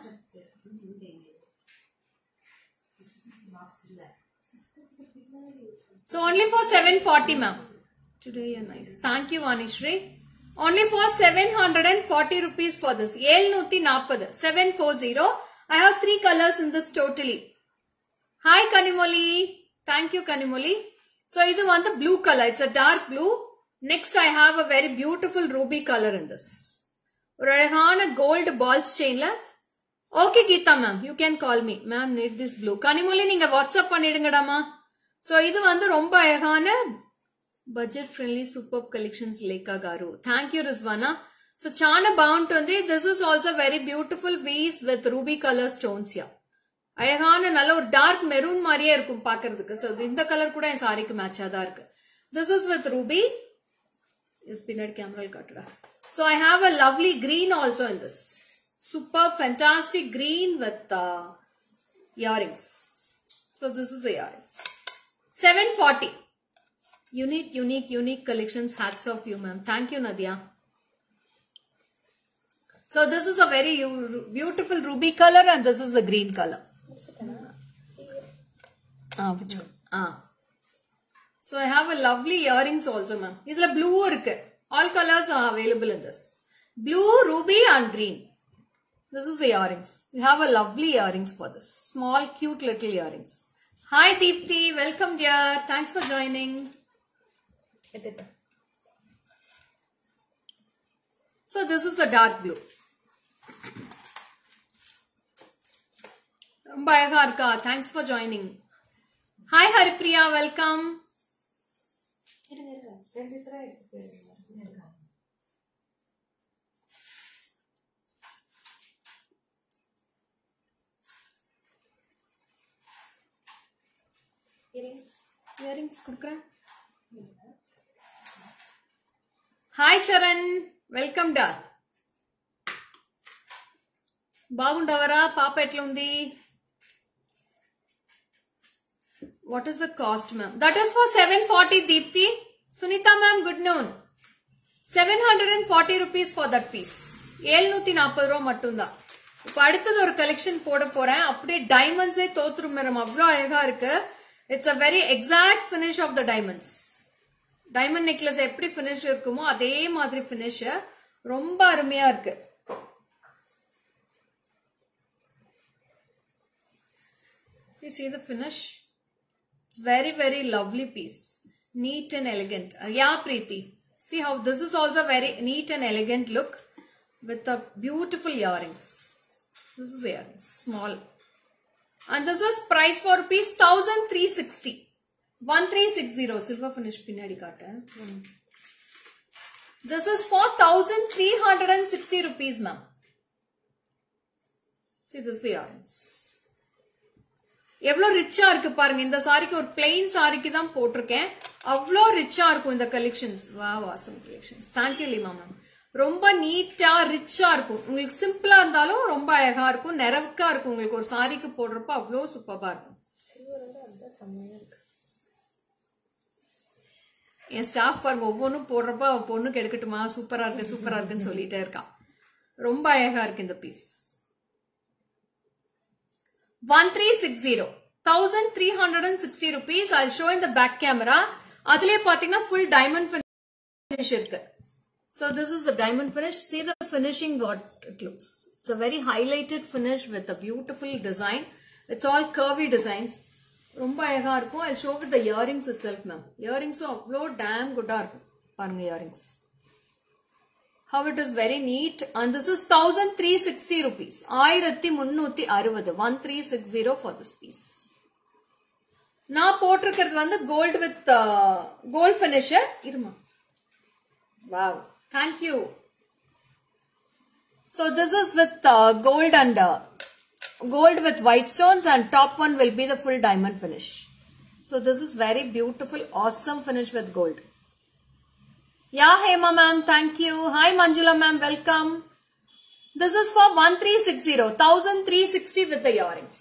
[SPEAKER 1] So only for 740 ma'am. Today you're nice. Thank you Vanishri. Only for 740 rupees for this. 740. 740. I have 3 colors in this totally. Hi Kanimoli. Thank you Kanimoli. So this is the blue color. It's a dark blue. Next I have a very beautiful ruby color in this. ஒரு அழகான gold balls chainல. Okay Geeta ma'am, you can call me. Ma'am need this blue. Kanimoli நீங்க WhatsApp பண்ணிடுங்கடாமா. So இது வந்து ரொம்ப அழகான budget friendly superb collections Lekha Garu. Thank you Rizwana. So Chana bound on this is also very beautiful piece with ruby color stones here. அழகான நல்ல ஒரு dark maroon மாதிரியே இருக்கும் பார்க்கிறதுக்கு. So இந்த கலர் கூட என் சாரிக்கு மேட்சா தான் இருக்கு. This is with ruby. Pinhead camera katura. So I have a lovely green also in this. Super fantastic green with earrings. So this is the earrings. 740. Unique collections. Hats off you ma'am. Thank you Nadia. So this is a very beautiful ruby color and this is the green color. Which one? So I have a lovely earrings also ma'am. Idhula blue irukku. All colors are available in this. Blue, ruby and green. This is the earrings. We have a lovely earrings for this. Small cute little earrings. Hi Deepthi, welcome dear. Thanks for joining. So this is a dark blue. Thanks for joining. Hi Haripriya, welcome. Earrings kudukren. Hi Charan, welcome da. Bagundavara Papa etlundi. What is the cost ma'am? That is for 740 Deepthi. Sunita ma'am, good noon. 740 rupees for that piece. 740 ரூபாய் மட்டும்தான். இப்போ அடுத்தது ஒரு collection போட போறேன். அப்படியே டைமண்ட்ஸே தோத்துரும் madam, அவ்வளோ அழகா இருக்கு. It's a very exact finish of the diamonds. Diamond necklace எப்படி ஃபினிஷ் இருக்குமோ அதே மாதிரி ஃபினிஷ், ரொம்ப அருமையா இருக்கு. See the finish? It's very, very lovely piece. Neat and elegant. Yeah, Preeti. See how this is also very neat and elegant look with the beautiful earrings. This is earrings, small. And this is price for rupees 1360. 1360 silver finish pinadi kaata. This is for 1360 rupees, ma'am. See, this is the earrings. எவ்வளவு ரிச்சா இருக்கு பாருங்க. இந்த சாரிக்கு ஒரு plain சாரிக்கு தான் போட்டிருக்கேன். அவ்வளோ ரிச்சா இருக்கும் இந்த collections. Wow, awesome collections. Thank you Lima ma'am. ரொம்ப நீட்டா ரிச்சா இருக்கும். உங்களுக்கு சிம்பிளா இருந்தாலும் ரொம்ப அழகா இருக்கும், நிறவுக்கா இருக்கும். உங்களுக்கு ஒரு சாரிக்கு போடுறப்ப அவ்வளோ சூப்பரா இருக்கும். என் ஸ்டாஃப் பாருங்க, ஒவ்வொன்றும் போடுறப்ப பொண்ணுக்கு எடுக்கட்டுமா, சூப்பரா இருக்கு சூப்பரா இருக்குன்னு சொல்லிட்டே இருக்கா. ரொம்ப அழகா இருக்கு இந்த piece. 1360, 1360 rupees. I'll show in the back camera. அதுலயே பாத்தீங்கன்னா full diamond finish இருக்கு. So this is the diamond finish. See the finishing what it looks. It's a very highlighted finish with a beautiful design. It's all curvy designs. ரொம்ப அழகா இருக்கும். I'll show with the earrings itself, ma'am. Earrings அவ்வளோ damn good-ஆ இருக்கும். பாருங்க earrings. How it is very neat. And this is 1360 rupees. 1360. 1360 for this piece. நான் போட்டிருக்கிறது வந்து gold with gold finisher. இருமா. Wow. Thank you. So this is with gold and gold with white stones, and top one will be the full diamond finish. So this is very beautiful, awesome finish with gold. Yeah, Hema ma'am, thank you. Hi Manjula ma'am, welcome. This is for 1360, 1360 with the earrings.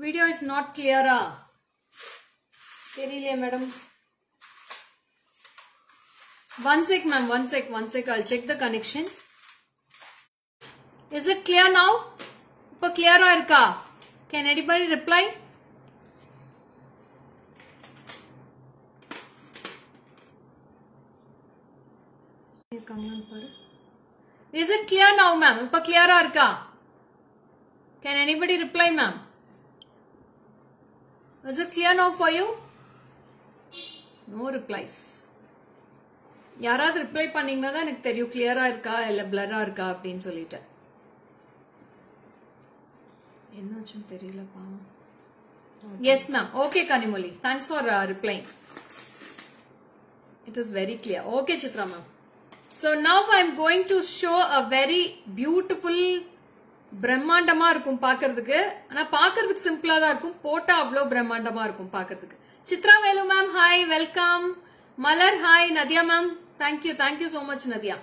[SPEAKER 1] Video is not clear. Seriously, madam. One sec, ma'am, one sec. I'll check the connection. Is it clear now? Ipo clear ah irka? Can anybody reply? Is it clear now, ma'am? Ipo clear ah irka? Can anybody reply, ma'am? Is it clear now for you? No replies. யாராவது reply பண்ணீங்கன்னா தான் எனக்கு தெரியும் கிளியரா இருக்கா இல்ல பிளரா இருக்கா அப்படின்னு சொல்லிட்டு. என்னாச்சுன்னு தெரியலப்பா. Yes ma'am. Okay Kanimoli. Thanks for replying. It is very clear. Okay Chitra ma'am. So now I am going to show a very beautiful பிரம்மாண்டமா இருக்கும் பாக்கிறதுக்கு. ஆனா பாக்கிறதுக்கு சிம்பிளா தான் இருக்கும், போட்டா அவ்வளோ பிரம்மாண்டமா இருக்கும் பாக்கிறதுக்கு. Chitra Velu ma'am hi, welcome. Malar hi. Nadiya ma'am thank you so much Nadia.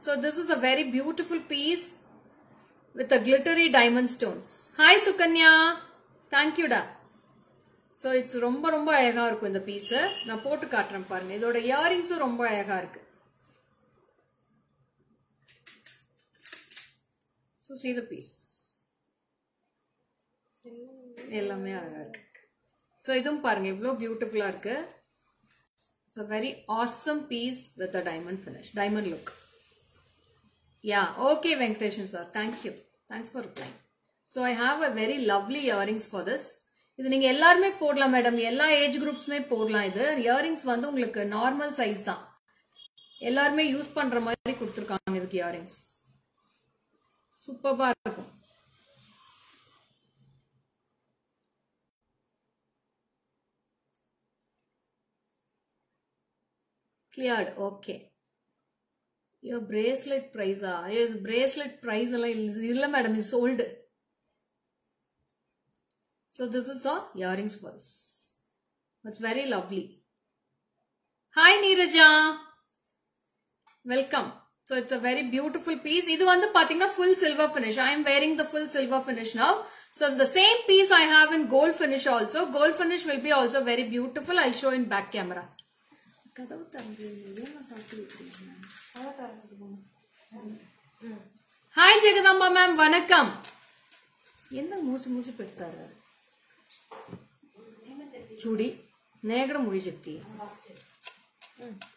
[SPEAKER 1] So this is a very beautiful piece with a glittery diamond stones. Hi Sukanya, thank you da. So it's ரொம்ப ரொம்ப அழகா இருக்கும் இந்த பீஸ். நான் போட்டு காட்டுறேன் பாருங்க. இதோட இயரிங்ஸும் ரொம்ப அழகா இருக்கு. So see the piece. எல்லாமே அழகா இருக்கு. So இதுவும் பாருங்க எவ்வளவு பியூட்டிஃபுல்லா இருக்கு. It's a very awesome piece with a diamond finish, diamond look. Yeah, okay Venkateshan sir, thank you. Thanks for replying. So I have a very lovely earrings for this. இது நீங்க எல்லாருமே போடலாம் மேடம், எல்லா ஏஜ் குரூப்ஸ்மே போடலாம். இது earrings வந்து உங்களுக்கு normal size தான், எல்லாருமே யூஸ் பண்ற மாதிரி கொடுத்துருக்காங்க இதுக்கு இயரிங்ஸ். சூப்பரா இருக்கும். Cleared. Okay. Your bracelet price. Your bracelet price illa madam is sold. So this is the earrings for this. It's very lovely. Hi Neeraja. Welcome. So it's a very beautiful piece. Idu vandu pathina full silver finish. I am wearing the full silver finish now. So the same piece I have in gold finish also. Gold finish will be also very beautiful. I'll show in back camera. கதவு திறந்து ஏமா சாப்பிட்டு hi Jagadamba ma'am வணக்கம். என்ன மூசி மூசி பெடுத்தாரு చూడి నేగడ movie చెప్తి.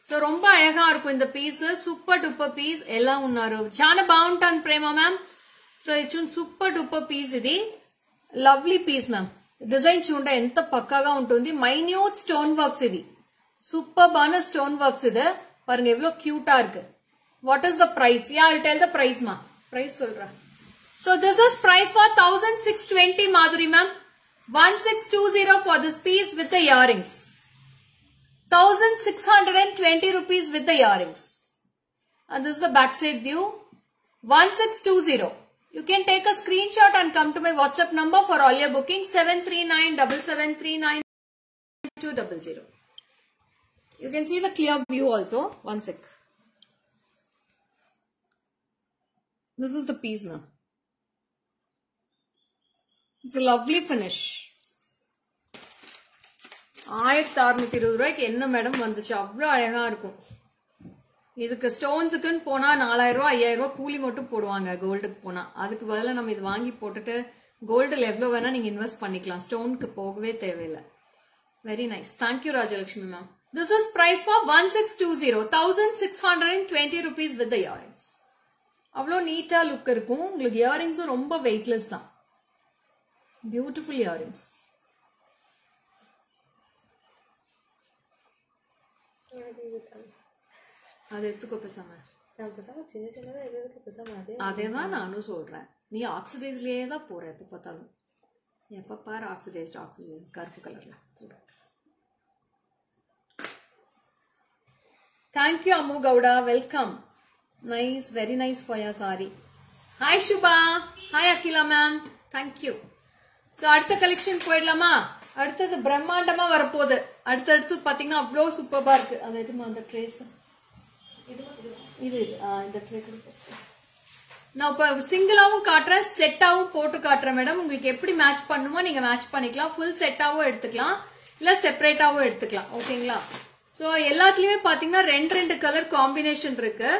[SPEAKER 1] So ரொம்ப అழகா இருக்கும் இந்த పీస్. Super duper piece. ఎలా ఉన్నారు? చాలా బాగుంటాను ప్రేమ మ్యామ్. సో ఇది సూపర్ డూపర్ పీస్. ఇది లవ్లీ పీస్ మ్యామ్. డిజైన్ చూడండి ఎంత పక్కాగా ఉంటుంది. Minute stone works. ఇది సూపర్ బాன ஸ்டோன் ஒர்க்ஸ். இது பாருங்க எவ்வளவு கியூட்டா இருக்கு. What is the price? Yeah I tell the price மா. பிரைஸ் சொல்றேன். So this is price for 1620 Madhuri ma'am. 1620 for this piece with the earrings. 1620 rupees with the earrings. And this is the backside view. 1620. You can take a screenshot and come to my WhatsApp number for all your bookings. 73977392200. You can see the clear view also. One sec. This is the piece now. It's a lovely finish. 1620 ரூபாய்க்கு என்ன madam வந்துச்சு? அவ்வளவு அழகா இருக்கும். இதுக்கு ஸ்டோன்ஸுக்குன்னு போனா 4000 ரூபாய் 5000 ரூபாய் கூலி மட்டும் போடுவாங்க கோல்டுக்கு போனா. அதுக்கு பதிலா நம்ம இது வாங்கி போட்டுட்டு கோல்டுல எவ்வளவு வேணா நீங்க இன்வெஸ்ட் பண்ணிக்கலாம். ஸ்டோனுக்கு போகவே தேவையில்லை. Very nice. Thank you Rajalakshmi ma'am. This is price for 1620. 1620 rupees with the earrings. அவ்வளோ நீட்டா லுக் இருக்கும். உங்களுக்கு இயரிங்ஸும் ரொம்ப வெயிட்லெஸ் தான். Beautiful earrings. அது எடுத்துக்கோ பேசாம. அதேதான் நானும் சொல்றேன். நீ ஆக்சிடைஸ்லயே தான் போற. எப்ப பார்த்தாலும் எப்ப பாரு ஆக்சிடைஸ்ட் கருப்பு கலர்ல. Thank you Ammu Gowda. Welcome. Nice. Very nice for your saree. Hi Shubha. Hi Akila ma'am. Thank you. So அடுத்த கலெக்ஷன் போயிடலாமா? அடுத்தது பிரம்மாண்டமா வரப்போகுது. அடுத்தடுத்து பாத்தீங்கன்னா அவ்வளோ சூப்பரா இருக்கு. அது எதுமா அந்த ட்ரேஸ் இது இந்த ட்ரே நான் இப்ப சிங்கிளாவும் காட்டுறேன், செட்டாவும் போட்டு காட்டுறேன் மேடம். உங்களுக்கு எப்படி மேட்ச் பண்ணுமோ நீங்க மேட்ச் பண்ணிக்கலாம். ஃபுல் செட்டாவும் எடுத்துக்கலாம், இல்ல செப்பரேட்டாவும் எடுத்துக்கலாம். ஓகேங்களா? சோ எல்லாத்துலயுமே பாத்தீங்கன்னா ரெண்டு கலர் காம்பினேஷன் இருக்கு.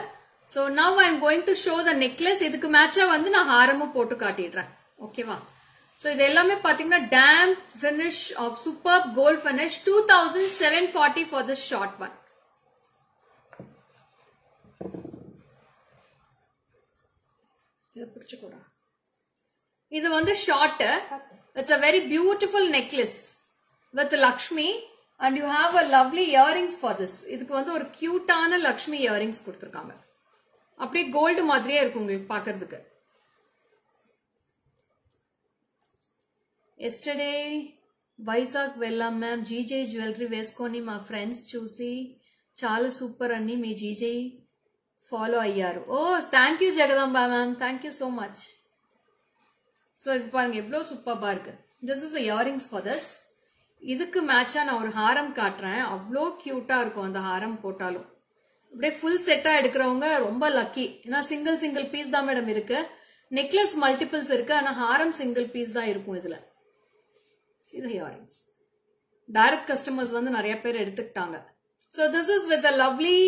[SPEAKER 1] So now I am going to show the necklace. இதுக்கு மேட்சா வந்து நான் ஹாரமும் போட்டு காட்டிடுறேன். ஓகேவா? சோ இது எல்லாமே பாத்தீங்கன்னா damn finish of super gold finish. 2740 for this short one. இத பிடிச்சுக்கோடா. இது வந்து short. It's a very beautiful necklace with Lakshmi and you have a lovely earrings for this. இதுக்கு வந்து ஒரு கியூட்டான லக்ஷ்மி இயரிங்ஸ் கொடுத்திருக்காங்க. அப்படியே கோல்டு மாதிரியே இருக்கும் உங்களுக்கு பாக்குறதுக்கு. ఎస్టర్డే వైజాగ్ వెళ్ళాం మ్యామ్. జీజే జ్యువెలరీ వేసుకొని మా ఫ్రెండ్స్ చూసి చాలా సూపర్ అని మీ జీజే ఫాలో అయ్యారు. Oh thank you Jagadamba ma'am. Thank you so much. So இது பாருங்க எவ்வளோ சூப்பர்பா இருக்கு. This is the earrings for this. இதுக்கு மேட்சா நான் ஒரு ஹாரம் காட்டுறேன். அவ்வளோ கியூட்டா இருக்கும் அந்த ஹாரம் போட்டாலும். அப்படியே ஃபுல் செட்டா எடுக்கிறவங்க ரொம்ப லக்கி. ஏன்னா சிங்கிள் பீஸ் தான் மேடம் இருக்கு. நெக்லஸ் மல்டிபிள்ஸ் இருக்கு, ஆனா ஹாரம் சிங்கிள் பீஸ் தான் இருக்கும் இதுல. See the earrings. Direct customers வந்து நிறைய பேர் எடுத்துக்கிட்டாங்க. So this is with a lovely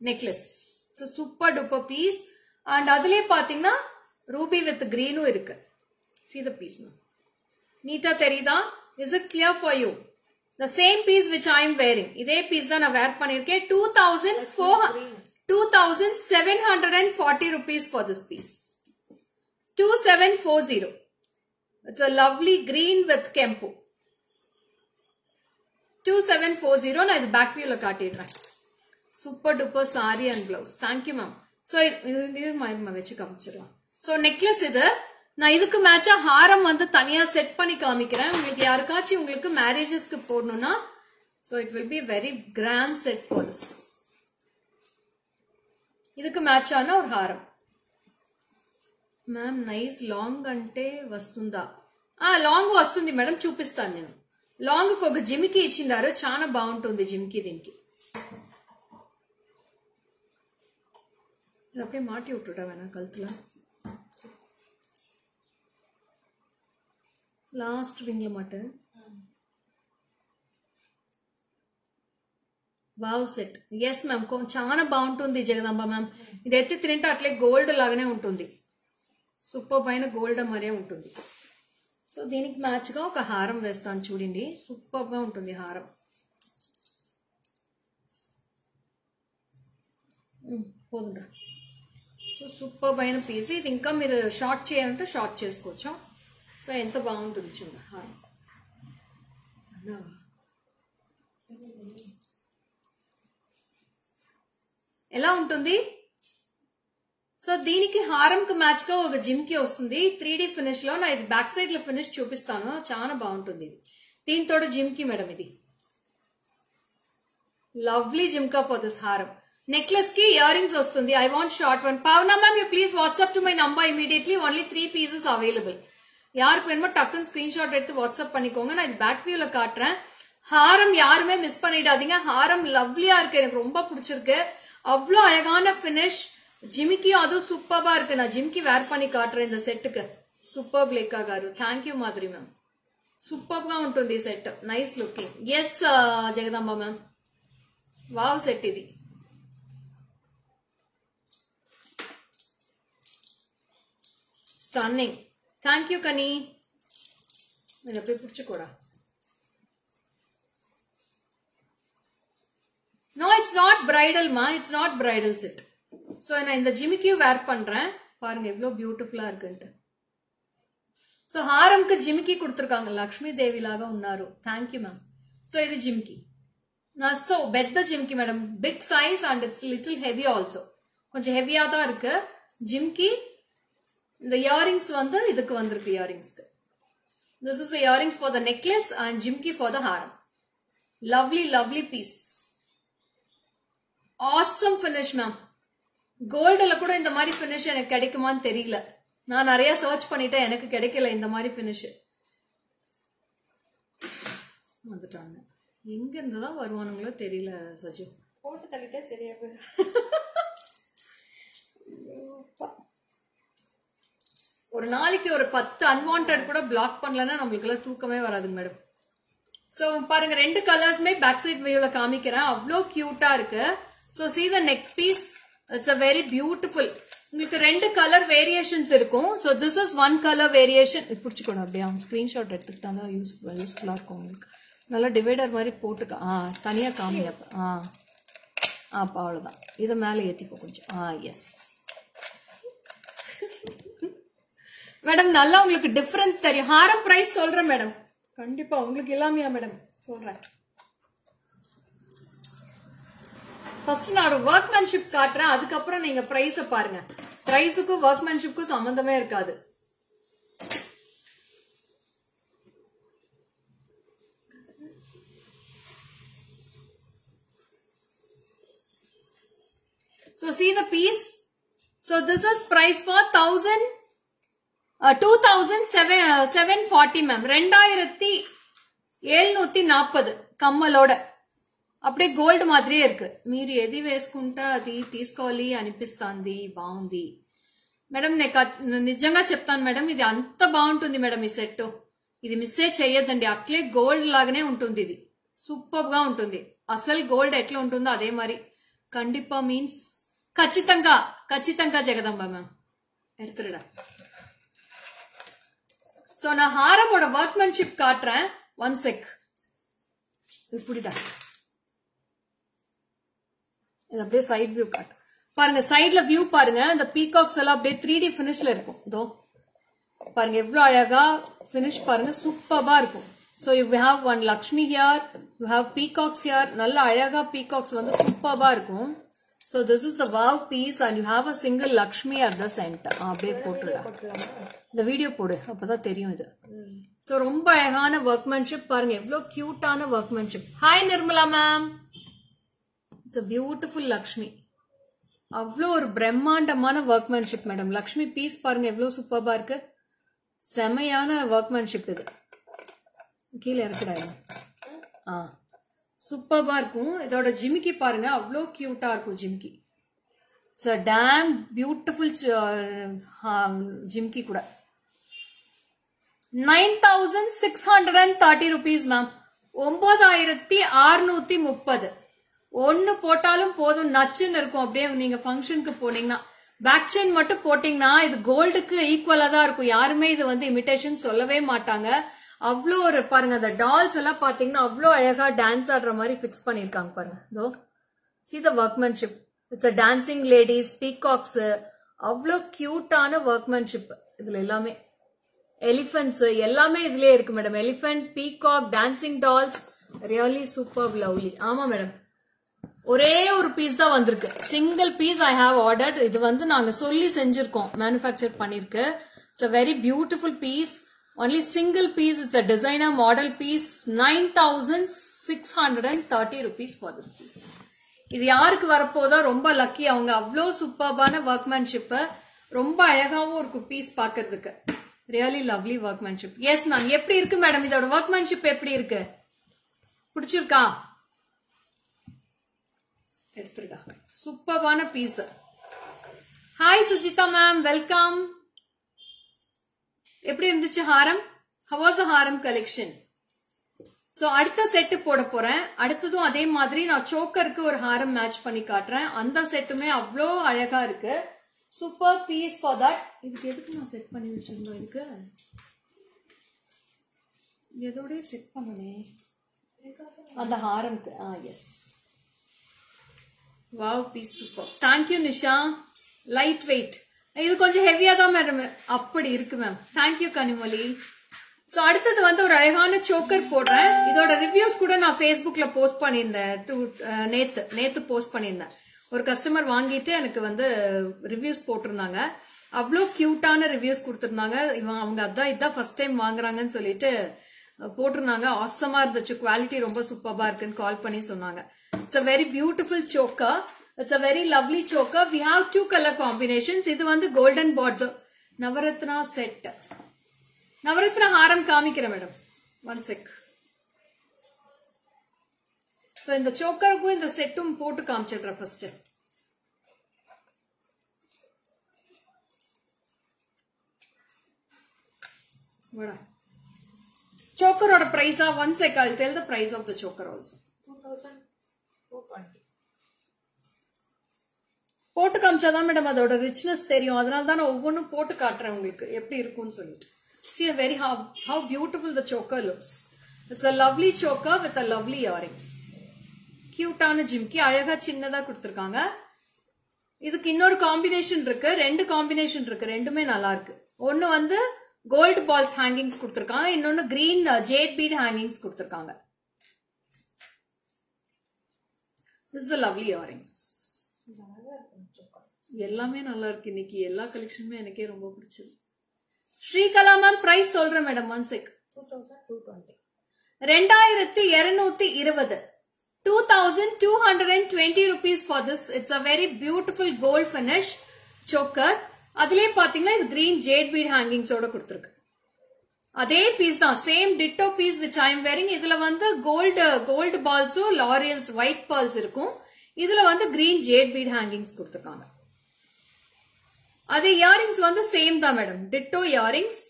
[SPEAKER 1] necklace. It's a super duper piece. And அதுலயே பாத்தீங்கன்னா ruby with greenும் இருக்கு. See the piece now. நீட்டா தெரியுதா? Is it clear for you? The same piece which I am wearing. இதே piece தான் நான் wear பண்ணிருக்கேன். 2740 rupees for this piece. 2740. It's a lovely green with kempu. 2740. நான் இது பேக் வியூல காட்டிடுறேன். Super duper sari and blouse. Thank you ma'am. So இது வச்சு காமிச்சிடலாம். ஸோ நெக்லஸ் இது. நான் இதுக்கு மேட்சா ஹாரம் வந்து தனியா செட் பண்ணி காமிக்கிறேன். உங்களுக்கு யாருக்காச்சும் உங்களுக்கு மேரேஜஸ்க்கு போடணும்னா so it will be very grand set for this. இதுக்கு மேட்சான ஒரு హారం. మ్యామ్ నైస్ లాంగ్ అంటే వస్తుందా? లాంగ్ వస్తుంది మేడం, చూపిస్తాను నేను. లాంగ్ కి ఒక జిమికి ఇచ్చిండారు, చాలా బాగుంటుంది జిమికి. దీనికి ఇది அப்படியே மாட்டி விட்டுட்டா வேணா கழுத்துல. லாஸ்ட் ரிங்ல மாட்டேன். Wow set. ఎస్ మ్యామ్, చాలా బాగుంటుంది జగదాంబ మ్యామ్. ఇది ఎత్తి తింటే అట్లే గోల్డ్ లాగానే ఉంటుంది, సూపర్ పైన గోల్డ్ మరే ఉంటుంది. సో దీనికి మ్యాచ్ గా ఒక హారం వేస్తాను చూడండి, సూపర్ గా ఉంటుంది హారం. పోదుండా. సో సూపర్ పైన పీస్. ఇది ఇంకా మీరు షార్ట్ చేయాలంటే షార్ట్ చేసుకోవచ్చు. సో ఎంత బాగుంటుంది చూడండి హారం. ఎలా ఉంటుంది? సో దీనికి హారంకి మ్యాచ్ గా ఒక జిమ్కి వస్తుంది 3D ఫినిష్ లో. నా ఇది బ్యాక్ సైడ్ లో ఫినిష్ చూపిస్తాను, చాలా బాగుంటుంది ఇది. దీంతో జిమ్కి మేడం, ఇది లవ్లీ జిమ్కా ఫర్ దిస్ హారం. నెక్లెస్ కి ఇయర్ రింగ్స్ వస్తుంది. I want short one. Pavna ma'am, you please WhatsApp to my number immediately. Only 3 pieces available. யாருக்கு வேணுமோ டக்குன்னு ஸ்கிரீன்ஷாட் எடுத்து வாட்ஸ்அப் பண்ணிக்கோங்க. நான் இது பேக் வியூல காட்டுறேன். ஹாரம் யாருமே மிஸ் பண்ணிடாதீங்க. ஹாரம் லவ்லியா இருக்கு, எனக்கு ரொம்ப பிடிச்சிருக்கு. அவ்வளோ அழகான பினிஷ். ஜிமிக்கியும் அதுவும் சூப்பர்பா இருக்கு. நான் ஜிமிக்கி வேர் பண்ணி காட்டுறேன் இந்த సెట్కి. సూపర్ లేఖా గారు, thank you Madhuri ma'am. Super గా ఉంటుంది ఈ set, nice looking. Yes Jagadamba ma'am, wow set ఇది. స్టన్నింగ్. Thank you Kani. నేను ఎప్పుడు పుచ్చుకోడా. No, it's not bridal ma, it's not bridal set. So நான் இந்த ஜிமிக்கி வேர் பண்றேன் பாருங்க, எவ்வளவு பியூட்டிஃபுல்லா இருக்குன்னு. సో హారంకి జిమికి கொடுத்திருக்காங்க. లక్ష్మీ దేవి లాగా ఉన్నారు. Thank you ma'am. సో ఇది జిమికి. సో பெத்த ஜிமிக்கி madam, big size and it's little heavy also. கொஞ்சம் ஹெவியா தான் இருக்கு ஜிமிக்கி. இந்த இயரிங்ஸ் வந்து இதுக்கு வந்திருக்கு இயரிங்ஸ்க்கு. This is the earrings for the necklace and jimki for the haram. Lovely, lovely piece. Awesome finish ma'am. Gold la kuda indha mari finish enak kedikumaanu theriyala. நான் நிறைய சர்ச் பண்ணிட்டேன், எனக்கு கிடைக்கல இந்த மாதிரி finish. வந்துட்டாங்க, எங்க இருந்து தான் வருவானுங்களோ தெரியல சஜு.
[SPEAKER 2] போட்டு தள்ளிட்டே சரியா போய்.
[SPEAKER 1] ஒரு நாளைக்கு ஒரு 10 அன்வான்டட் கூட பிளாக் பண்ணலன்னா நம்மளுக்கு எல்லாம் தூக்கமே வராதுங்க மேடம். சோ பாருங்க, ரெண்டு கலர்ஸ்மே பேக் சைட் வியூல காமிக்கிறேன். அவ்வளோ கியூட்டா இருக்கு. So see the neck piece, it's a very beautiful. உங்களுக்கு ரெண்டு கலர் வேரியேஷன்ஸ் இருக்கும். So this is one color variation. புடிச்சுக்கோங்க அப்படியே, அவங்க ஸ்கிரீன்ஷாட் எடுத்துக்கிட்டா தான் யூஸ்ஃபுல்லா இருக்கும் உங்களுக்கு. நல்லா டிவைடர் மாதிரி போட்டுக்க. தனியா காமி அப்ப. அப்ப அவ்வளவுதான். இதை மேல ஏத்திக்கோ கொஞ்சம். எஸ் மேடம், நல்லா உங்களுக்கு டிஃபரன்ஸ் தெரியும். ஹாரம் பிரைஸ் சொல்றேன் மேடம், கண்டிப்பா உங்களுக்கு இல்லாமையா மேடம் சொல்றேன். ஃபர்ஸ்ட் நான் ஒரு ஒர்க்மேன்ஷிப் காட்டுறேன், அதுக்கப்புறம் நீங்க பிரைஸ பாருங்க. பிரைஸுக்கும் ஒர்க்மேன்ஷிப்க்கும் சம்பந்தமே இருக்காது. So see the piece. So this is price for 2740 ma'am. 2740 కమ్మలోడ. అప్పుడే గోల్డ్ మాదిరిயே ఇருக்கு. మీరు ఏది వేసుకుంటా అది తీసుకోవాలి అనిపిస్తుంది. బాగుంది మేడం. నిజంగా చెప్తాను మేడం, ఇది అంత బాగుంటుంది మేడం ఈ సెట్. ఇది మిస్సే చేయొద్దండి, అట్లే గోల్డ్ లాగానే ఉంటుంది. ఇది సూపర్ గా ఉంటుంది. అసలు గోల్డ్ ఎట్లా ఉంటుందో అదే మరి. కండిపా మీన్స్ ఖచ్చితంగా ఖచ్చితంగా జగదంబ మ్యామ్ எடுத்துடா. சோ நான் ஹாரமோட ஒர்க்மேன்ஷிப் காட்டுறேன். One sec. இப்படிடா, இது அப்படியே சைட் வியூ காட்டு பாருங்க. சைட்ல வியூ பாருங்க, இந்த பீகாக்ஸ் எல்லாம் அப்படியே 3D ஃபினிஷ்ல இருக்கும். இதோ பாருங்க எவ்வளவு அழகா ஃபினிஷ் பாருங்க, சூப்பரா இருக்கும். So you have one Lakshmi here, you have peacocks here. நல்ல அழகா பீகாக்ஸ் வந்து சூப்பரா இருக்கும். So this is the wow piece and you have a single Lakshmi at the center. அப்படியே போட்டுடா. இந்த வீடியோ போடு, அப்பதான் தெரியும் இது. சோ ரொம்ப அழகான ஒர்க்மேன்ஷிப் பாருங்க, எவ்வளவு கியூட்டான workmanship. Hi Nirmala ma'am. It's a beautiful Lakshmi. அவ்வளோ ஒரு பிரம்மாண்டமான ஒர்க்மேன்ஷிப் மேடம். லக்ஷ்மி பீஸ் பாருங்க எவ்வளவு சூப்பர்பா இருக்கு. செமையான ஒர்க்மேன்ஷிப் இது. கீழே இருக்குடா. சூப்பர்பா இருக்கும். இதோட ஜிமிக்கி பாருங்க, அவ்வளோ கியூட்டா இருக்கும் ஜிமிக்கி. இட்ஸ் a damn beautiful ஜிமிக்கி கூட. 9630 rupees மேம். 9630. ஒன்னு போட்டாலும் போதும், நச்சுன்னு இருக்கும். அப்படியே நீங்க ஃபங்க்ஷனுக்கு போனீங்கன்னா பேக் செயின் மட்டும் போட்டீங்கன்னா இது கோல்டுக்கு ஈக்குவலா தான் இருக்கும். யாருமே இது வந்து இமிடேஷன் சொல்லவே மாட்டாங்க. அவ்வளோ ஒரு பாருங்க, அந்த டால்ஸ் எல்லாம் பாத்தீங்கன்னா அவ்வளோ அழகா டான்ஸ் ஆடுற மாதிரி பிக்ஸ் பண்ணிருக்காங்க பாருங்க. இதோ see the workmanship, it's a dancing ladies, peacocks, அவ்வளோ கியூட்டான workmanship. இதுல எல்லாமே எலிஃபென்ட்ஸ் எல்லாமே இதுலயே இருக்கு madam. Elephant, peacock, dancing dolls, really super lovely. ஆமா மேடம், ஒரே ஒரு பீஸ் தான் வந்திருக்கு, single piece I have ordered. இது வந்து நாங்க சொல்லி செஞ்சிருக்கோம், மேனுஃபேக்சர் பண்ணிருக்கு. It's a very beautiful piece, only single piece. It's a designer model piece. 9,630 rupees for this piece. இது யாருக்கு வரப்போதா ரொம்ப லக்கி. அவங்க அவ்வளோ சூப்பர்பான ஒர்க்மேன்ஷிப், ரொம்ப அழகாவும் இருக்கும் பீஸ் பாக்குறதுக்கு. Really lovely workmanship. Yes ma'am, எப்படி இருக்கு மேடம் இதோட ஒர்க்மேன்ஷிப்? எப்படி இருக்கு? பிடிச்சிருக்கா? எடுத்துருக்கா. சூப்பர்பான piece. Hi Sujitha ma'am, welcome. எப்படி இருந்துச்சு ஹாரம்? How was the haaram collection? So அடுத்த செட்டு போட போறேன். அடுத்ததும் அதே மாதிரி நான் சோக்கருக்கு ஒரு ஹாரம் மேட்ச் பண்ணி காட்டுறேன். அந்த செட்டுமே அவ்வளோ அழகா இருக்கு. Super piece for that. இதுக்கு எதுக்கு நான் செட் பண்ணி வச்சிருந்தோம்? இதுக்கு எதோட செட் பண்ணனே அந்த ஹாரம்க்கு. Yes, wow piece super. Thank you Nisha. Light weight. இது கொஞ்சம் ஹெவியா தான் மேடம் அப்படி இருக்கு மேம். தேங்க்யூ கனிமொழி. சோ அடுத்தது வந்து ஒரு அழகான சோக்கர் போடுறேன். இதோட ரிவ்யூஸ் கூட நான் Facebookல போஸ்ட் பண்ணியிருந்தேன். நேத்து போஸ்ட் பண்ணியிருந்தேன். ஒரு கஸ்டமர் வாங்கிட்டு எனக்கு வந்து ரிவ்யூஸ் போட்டிருந்தாங்க. அவ்வளோ கியூட்டான ரிவ்யூஸ் கொடுத்திருந்தாங்க. அவங்க இதான் ஃபர்ஸ்ட் டைம் வாங்குறாங்கன்னு சொல்லிட்டு போட்டிருந்தாங்க. ஆசமா இருந்துச்சு, குவாலிட்டி ரொம்ப சூப்பரா இருக்குன்னு கால் பண்ணி சொன்னாங்க. It's a very beautiful choker. It's a very lovely choker. We have 2 color combinations. இது வந்து golden border Navratna set. Navratna ஹாரம் காமிக்கிறேன் மேடம், ஒன் செக். சோ இந்த சோக்கருக்கும் இந்த செட்டும் போட்டு காமிச்சிடுறேன் ஃபர்ஸ்ட். சோக்கரோட பிரைஸா? One sec, I'll tell the price of the choker also.
[SPEAKER 2] 2,220.
[SPEAKER 1] போட்டு காமிச்சாதான் மேடம் அதோட ரிச்னஸ் தெரியும். அதனால தான் நான் ஒவ்வொன்றும் போட்டு காட்டுறேன் உங்களுக்கு எப்படி இருக்கும்னு சொல்லிட்டு. See how beautiful the choker looks. It's a lovely choker with a lovely earrings. கியூட்டான jhumki அழகா சின்னதா கொடுத்திருக்காங்க. இதுக்கு இன்னொரு காம்பினேஷன் இருக்கு, 2 காம்பினேஷன் இருக்கு. ரெண்டுமே நல்லா இருக்கு. ஒன்னு வந்து கோல்ட் பால்ஸ் ஹேங்கிங்ஸ் கொடுத்திருக்காங்க, இன்னொன்னு கிரீன் ஜேட் பீட் ஹேங்கிங்ஸ் கொடுத்திருக்காங்க. This is the lovely earrings. எல்லாமே நல்லா இருக்கு. இன்னைக்கு எல்லா கலெக்ஷனுமே எனக்கே ரொம்ப பிடிச்சது. ஸ்ரீகலா மேம் பிரைஸ் சொல்றேன் madam, one check.
[SPEAKER 2] 2,220.
[SPEAKER 1] 2220. 2,220 rupees for this. It's a very beautiful gold finish choker. அதுலயே பாத்தீங்கன்னா இது green jade bead hangings ஓட கொடுத்திருக்கு. அதே பீஸ் தான், same ditto piece which I am wearing. இதுல வந்து கோல்ட் பால்ஸும் லாரியல்ஸ் ஒயிட் பால்ஸ் இருக்கும். இதுல வந்து green jade bead hangings கொடுத்திருக்காங்க. அதே இயரிங்ஸ் வந்து சேம் தான் madam, ditto earrings.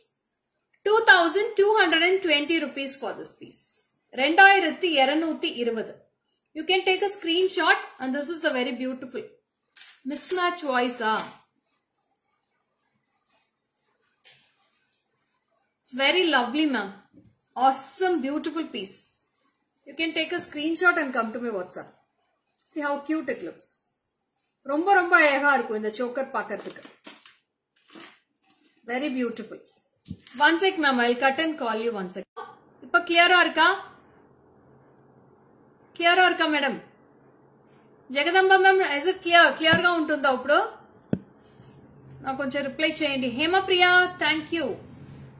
[SPEAKER 1] 2,220 rupees for this piece. 2220. You can take a screenshot and this is a very beautiful mismatch voice. It's very lovely ma'am. Awesome, beautiful piece. You can take a screenshot and come to my WhatsApp. See how cute it looks. ரொம்ப ரொம்ப அழகா இருக்கும் இந்த choker பார்க்கிறதுக்கு. Very beautiful. One sec ma'am, I'll cut and call you one sec. இப்ப கிளியரா இருக்கா? క్లియరా இருக்கா madam? Jagadamba ma'am is it clear గా ఉంటుందా ఇప్పుడు? నాకు కొంచెం రిప్లై చేయండి. Hemapriya, thank you.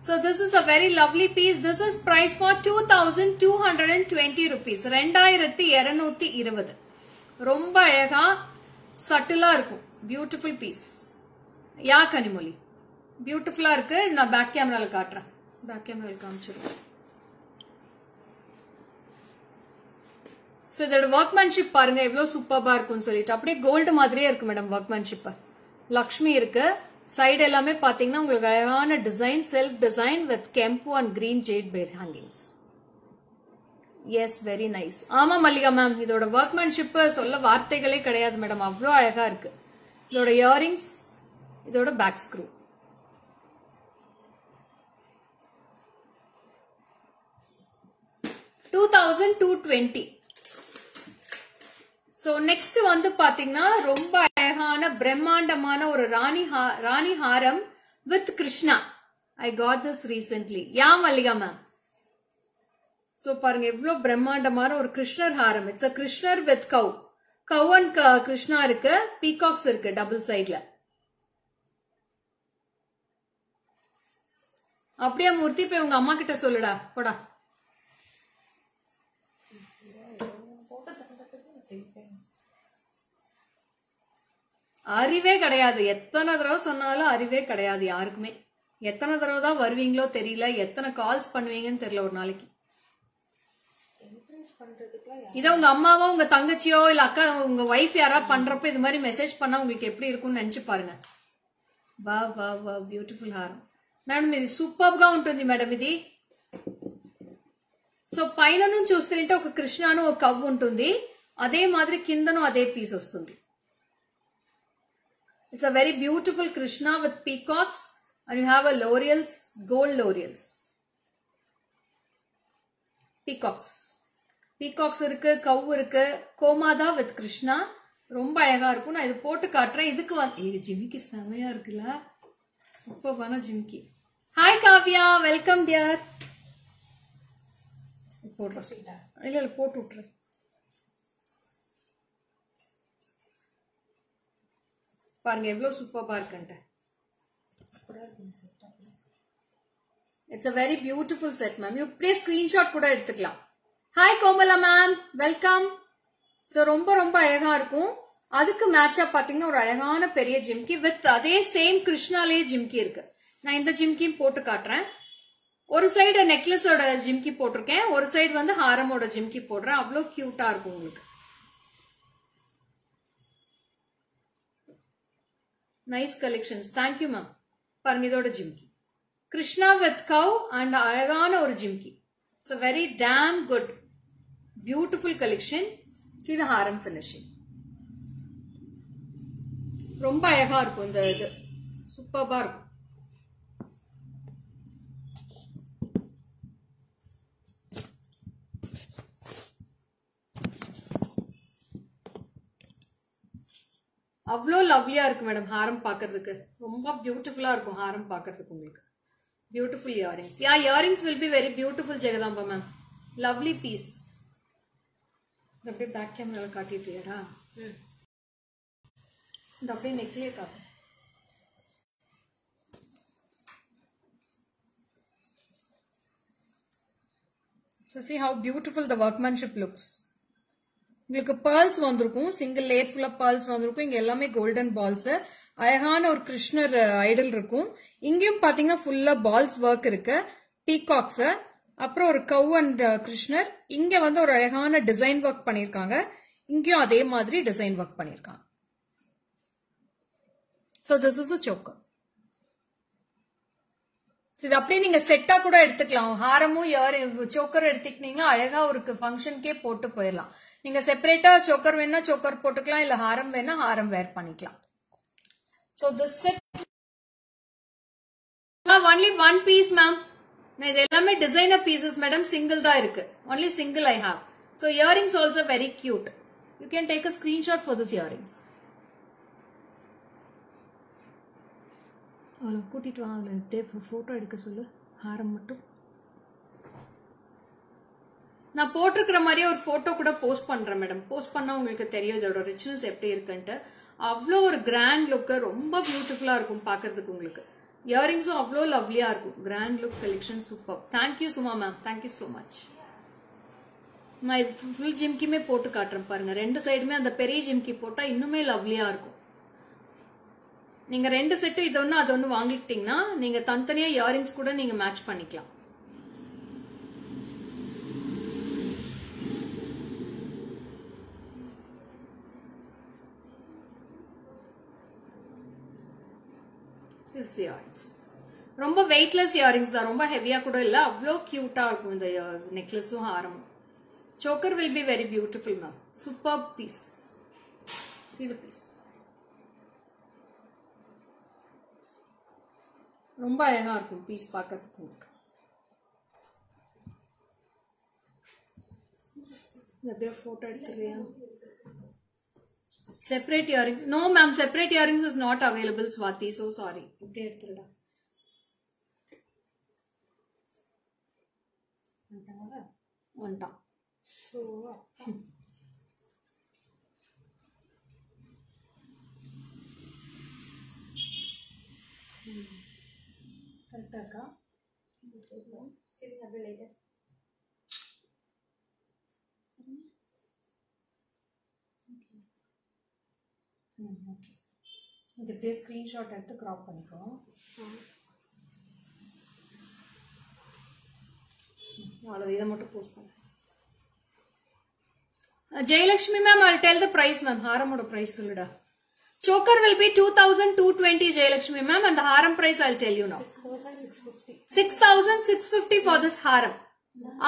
[SPEAKER 1] So this is a very lovely piece. This is price for 2,220 rupees. 2220. ரொம்ப அழகா சட்டிலா இருக்கும். Beautiful piece. யா கனிமொழி, பியூட்டிஃபுல்லா இருக்கு. நான் பேக் கேமரால காட்டுறேன். பேக் கேமரால காமிச்சிருக்கேன். சோ இதோட ஒர்க்மேன்ஷிப் பாருங்க எவ்வளவு சூப்பர்பா இருக்கும்னு சொல்லிட்டு. அப்படியே கோல்டு மாதிரியே இருக்கு மேடம் ஒர்க்மேன்ஷிப். லக்ஷ்மி இருக்கு. சைடு எல்லாமே பாத்தீங்கன்னா உங்களுக்கு அழகான design, self design with kempu and green jade pair hangings. Yes, very nice. ஆமா மல்லிகா மேம், இதோட ஒர்க்மேன்ஷிப் சொல்ல வார்த்தைகளே கிடையாது மேடம், அவ்வளோ அழகா இருக்கு. இதோட இயரிங்ஸ், இதோட பேக் ஸ்க்ரூ. $2,220. சோ நெக்ஸ்ட் வந்து பாத்தீங்கன்னா ரொம்ப அழகான பிரம்மாண்டமான ஒரு ராணி ஹாரம் with Krishna. I got this recently. Yeah Mallika ma'am. So பாருங்க எவ்வளவு பிரம்மாண்டமான ஒரு கிருஷ்ணர் ஹாரம். இட்ஸ் அ கிருஷ்ணர் வித் கவ் அண்ட் கிருஷ்ணா இருக்கு, பீகாக்ஸ் இருக்கு டபுள் சைட்ல. அப்படியே மூர்த்தி போய் உங்க அம்மா கிட்ட சொல்லுடா போடா. அறிவே கிடையாது, எத்தனை தடவை சொன்னாலும் அறிவே கிடையாது யாருக்குமே. எத்தனை தடவை தான் வருவீங்களோ தெரியல, எத்தனை கால்ஸ் பண்ணுவீங்கன்னு தெரியல ஒரு நாளைக்கு. இத உங்க அம்மாவோ உங்க தங்கச்சியோ இல்ல அக்கா உங்க வைஃப் யாரா பண்றப்ப இது மாதிரி மெசேஜ் பண்ணா உங்களுக்கு எப்படி இருக்கும்னு நினைச்சு பாருங்க. వా వా వా బ్యూటిఫుల్ హారం మేడం. ఇది సూపర్ గా ఉంటుంది మేడం ఇది. సో పైన నుంచి చూస్తుంటే ఒక కృష్ణను ఒక కవ్వు ఉంటుంది, అదే మాదిరి కిందను అదే పీస్ వస్తుంది. It's a very beautiful Krishna with peacocks and you have a laurels, gold laurels, peacocks இருக்கு, கவ் இருக்கு, கோமாதா வித் கிருஷ்ணா. ரொம்ப அழகா இருக்கும். நான் இது போட்டு காட்டுறேன். இதுக்கு வந்து ஜிமிக்கி செமையா இருக்குல்ல, சூப்பரான ஜிமிக்கி. Hi Kavya, welcome dear. போடுறேன், இல்ல போட்டு விட்டுறேன். பாருங்க எவ்வளவு சூப்பரா இருக்குன்ட்டு. It's a very beautiful set ma'am. you play screenshot கூட எடுத்துக்கலாம். Hi Komala ma'am, welcome. So ரொம்ப ரொம்ப அழகா இருக்கும். அதுக்கு மேட்சா பாத்தீங்கன்னா ஒரு அழகான பெரிய ஜிம்கி வித் அதே சேம் கிருஷ்ணாலே ஜிம்கி இருக்கு. நான் இந்த ஜிம்கியும் போட்டு காட்டுறேன். ஒரு சைடு நெக்லஸோட ஜிம்கி போட்டிருக்கேன், ஒரு சைடு வந்து ஹாரமோட ஜிம்கி போடுறேன். அவ்வளவு கியூட்டா இருக்கும் உங்களுக்கு. Nice collections, thank you ma'am. பாருங்க இதோட ஜிம்கி கிருஷ்ணா வித் கவ் அண்ட் அழகான ஒரு ஜிம்கி. It's a very damn good beautiful collection. see the haram finishing. ரொம்ப அழகா இருக்கும் இந்த இது, சூப்பரா இருக்கும். அவ்வளோ லவ்லியா இருக்கு மேடம் ஹாரம் பாக்குறதுக்கு. ரொம்ப பியூட்டிஃபுல்லா இருக்கும் ஹாரம் பாக்குறதுக்கு உங்களுக்கு. Beautiful earrings. Yeah, earrings will be very beautiful Jagadamba ma'am. Lovely piece. அப்படியே பேக் கேமரால காட்டிட்டியாடா? இந்த அப்படியே நெக்லியே காட்டு. So see how beautiful the workmanship looks. உங்களுக்கு pearls வந்திருக்கும், சிங்கிள் லேயர் ஃபுல்லா pearls வந்திருக்கும். இங்க எல்லாமே கோல்டன் பால்ஸ். அழகான ஒரு கிருஷ்ணர் ஐடல் இருக்கும். இங்கேயும் பாத்தீங்கன்னா ஃபுல்லா பால்ஸ் ஒர்க் இருக்கு, பீகாக்ஸ், அப்புறம் ஒரு கவ் அண்ட் கிருஷ்ணர். இங்க வந்து ஒரு அழகான டிசைன் ஒர்க் பண்ணிருக்காங்க. இங்கேயும் அதே மாதிரி டிசைன் ஒர்க் பண்ணிருக்காங்க. So this is a choker. இது அப்படியே நீங்க செட்டா கூட எடுத்துக்கலாம். ஹாரமும் சோக்கர் எடுத்துக்கிட்டீங்கன்னா அழகா ஒரு ஃபங்க்ஷனுக்கே போட்டு போயிடலாம். நீங்க செப்பரேட்டா சோக்கர் வேணா சோக்கர் போட்டுக்கலாம், இல்ல ஹாரம் வேணா ஹாரம் வேர் பண்ணிக்கலாம். So this set only one piece ma'am. இது எல்லாமே டிசைனர் பீசஸ் மேடம், சிங்கிள் தான் இருக்கு. only single I have. So earrings also very cute. You can take a screenshot for this earrings. அவளை கூட்டிட்டு வாங்க, போட்டோ எடுக்க சொல்லு. ஹாரம் மட்டும் நான் போட்டிருக்கிற மாதிரியே ஒரு போட்டோ கூட போஸ்ட் பண்றேன் மேடம். போஸ்ட் பண்ணா உங்களுக்கு தெரியும் இதோட ரிச்னஸ் எப்படி இருக்குன்ட்டு. அவ்வளோ ஒரு கிராண்ட் லுக்கு, ரொம்ப பியூட்டிஃபுல்லா இருக்கும் பாக்குறதுக்கு உங்களுக்கு. இயரிங்ஸும் அவ்வளோ லவ்லியா இருக்கும். Grand look collection super. Thank you Suma ma'am, thank you so much. நான் இது ஃபுல் ஜிம்கியுமே போட்டு காட்டுறேன் பாருங்க. ரெண்டு சைடுமே அந்த பெரிய ஜிம்கி போட்டா இன்னுமே லவ்லியா இருக்கும். நீங்க ரெண்டு செட்டு இது ஒண்ணு அது ஒண்ணு வாங்கிட்டீங்கன்னா நீங்க தனித்தனியா இயரிங்ஸ் கூட நீங்க மேட்ச் பண்ணிக்கலாம். ரொம்ப வெயிட்லெஸ் இயரிங்ஸ் தான், ரொம்ப ஹெவியா கூட இல்ல, அவ்வளோ கியூட்டா இருக்கும் இந்த நெக்லஸும் ஹாரமும். Choker will be very beautiful, ma'am. Superb piece. See the piece. ரொம்ப அழகா இருக்கும் பீஸ் பார்க்கிறதுக்கு உங்களுக்கு. அப்படியே photo எடுத்துறியா? Separate earrings. No, ma'am. Separate earrings is not available, Swati. So sorry. இப்படியே எடுத்துடா. வந்துட்டான். கரெக்டா இருக்கா? சரி, அப்படியே லைட்டா ஓகே. இது அப்படியே ஸ்கிரீன்ஷாட் எடுத்து கிராப் பண்ணிக்கோ. அவ்வளோ இதை மட்டும் போஸ்ட் பண்ண. Jayalakshmi ma'am, I'll tell the price ma'am. Haramoda price சொல்லுடா. Choker will be 2,220 Jayalakshmi ma'am, and the haram price I'll tell you now.
[SPEAKER 2] 6,650.
[SPEAKER 1] 6,650 for this haram.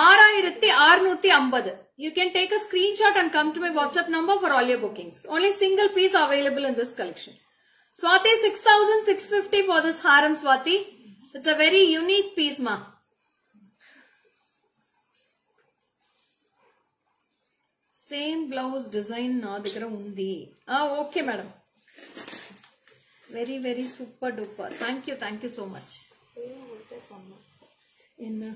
[SPEAKER 1] 6,650. You can take a screenshot and come to my WhatsApp number for all your bookings. Only single piece available in this collection. Swati, 6,650 for this haram, Swati. It's a very unique piece, ma. Same blouse design na digara undi. Okay madam. Very very super duper. Thank you so much. Enna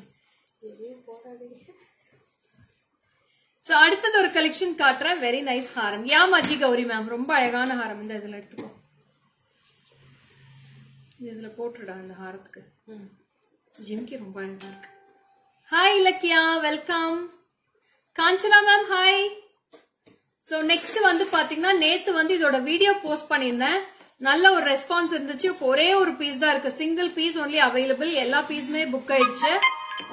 [SPEAKER 1] So அடுத்தது ஒரு collection காட்றேன். Very nice ஹாரம். யா Majhi Gowri ma'am, ரொம்ப அழகான ஹாரம். இந்த இதுல எடுத்துக்கோ. இதுல போட்டுடா இந்த ஹாரத்துக்கு. ஜிம்கி ரொம்ப அழகா இருக்கு. Hi Ilakkiya, welcome. Kanchana ma'am hi. So next வந்து பாத்தீங்கன்னா நேத்து வந்து இதோட வீடியோ போஸ்ட் பண்ணியிருந்தேன். நல்ல ஒரு ரெஸ்பான்ஸ் இருந்துச்சு. ஒரே ஒரு பீஸ் தான் இருக்கு. Single piece only available. எல்லா பீஸுமே புக் ஆயிடுச்சு.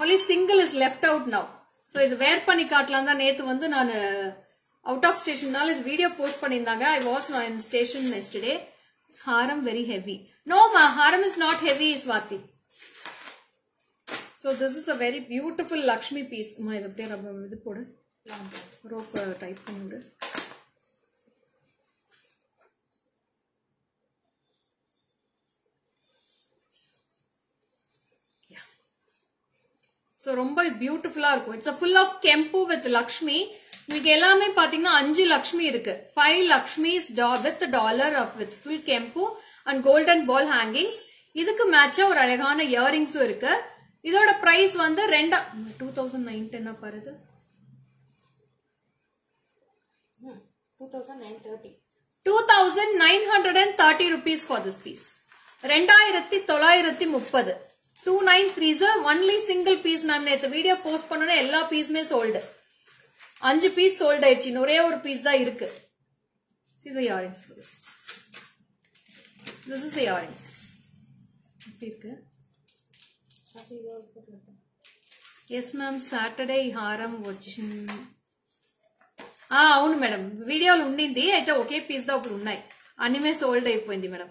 [SPEAKER 1] Only single is left out now. So இது வேர் பண்ணி காட்டலாம் தான் நேத்து வந்து நான் அவுட் ஆஃப் ஸ்டேஷன்னால இது வீடியோ போஸ்ட் பண்ணியிருந்தாங்க. I was in station yesterday. ஹாரம் வெரி ஹெவி. நோ மா, ஹாரம் is not heavy Swathi. So this is a very beautiful Lakshmi piece. Ma idu apdiye rubber idu podu. Rope type pannudu. Yeah. So romba beautiful ah irukum. It's a full of kempu with Lakshmi. உங்களுக்கு எல்லாமே பாத்தீங்கன்னா 5 லக்ஷ்மி இருக்கு. 5 Lakshmis with dollar with full kempu and golden ball hangings. இதுக்கு மேட்சா ஒரு அழகான இயரிங்ஸும் இருக்கு. இதோட பிரைஸ் வந்து 2009 பாருது 2,930 rupees for this piece. 2,930 2930 only single piece. நான் நேத்து வீடியோ போஸ்ட் பண்ணனே எல்லா பீஸுமே சோல்டு. 5 பீஸ் சோல்ட் ஆயிடுச்சு. ஒரே ஒரு பீஸ் தான் இருக்கு. See the earrings for this. This is the earrings. எப்படி இருக்கு? Yes ma'am, Saturday హారం వచ్చింది. అవును మేడం, వీడియోలు ఉండింది అయితే ఒకే పీస్ దా ఇప్పుడు ఉన్నాయి. అనిమే సోల్డ్ అయిపోయింది మేడం.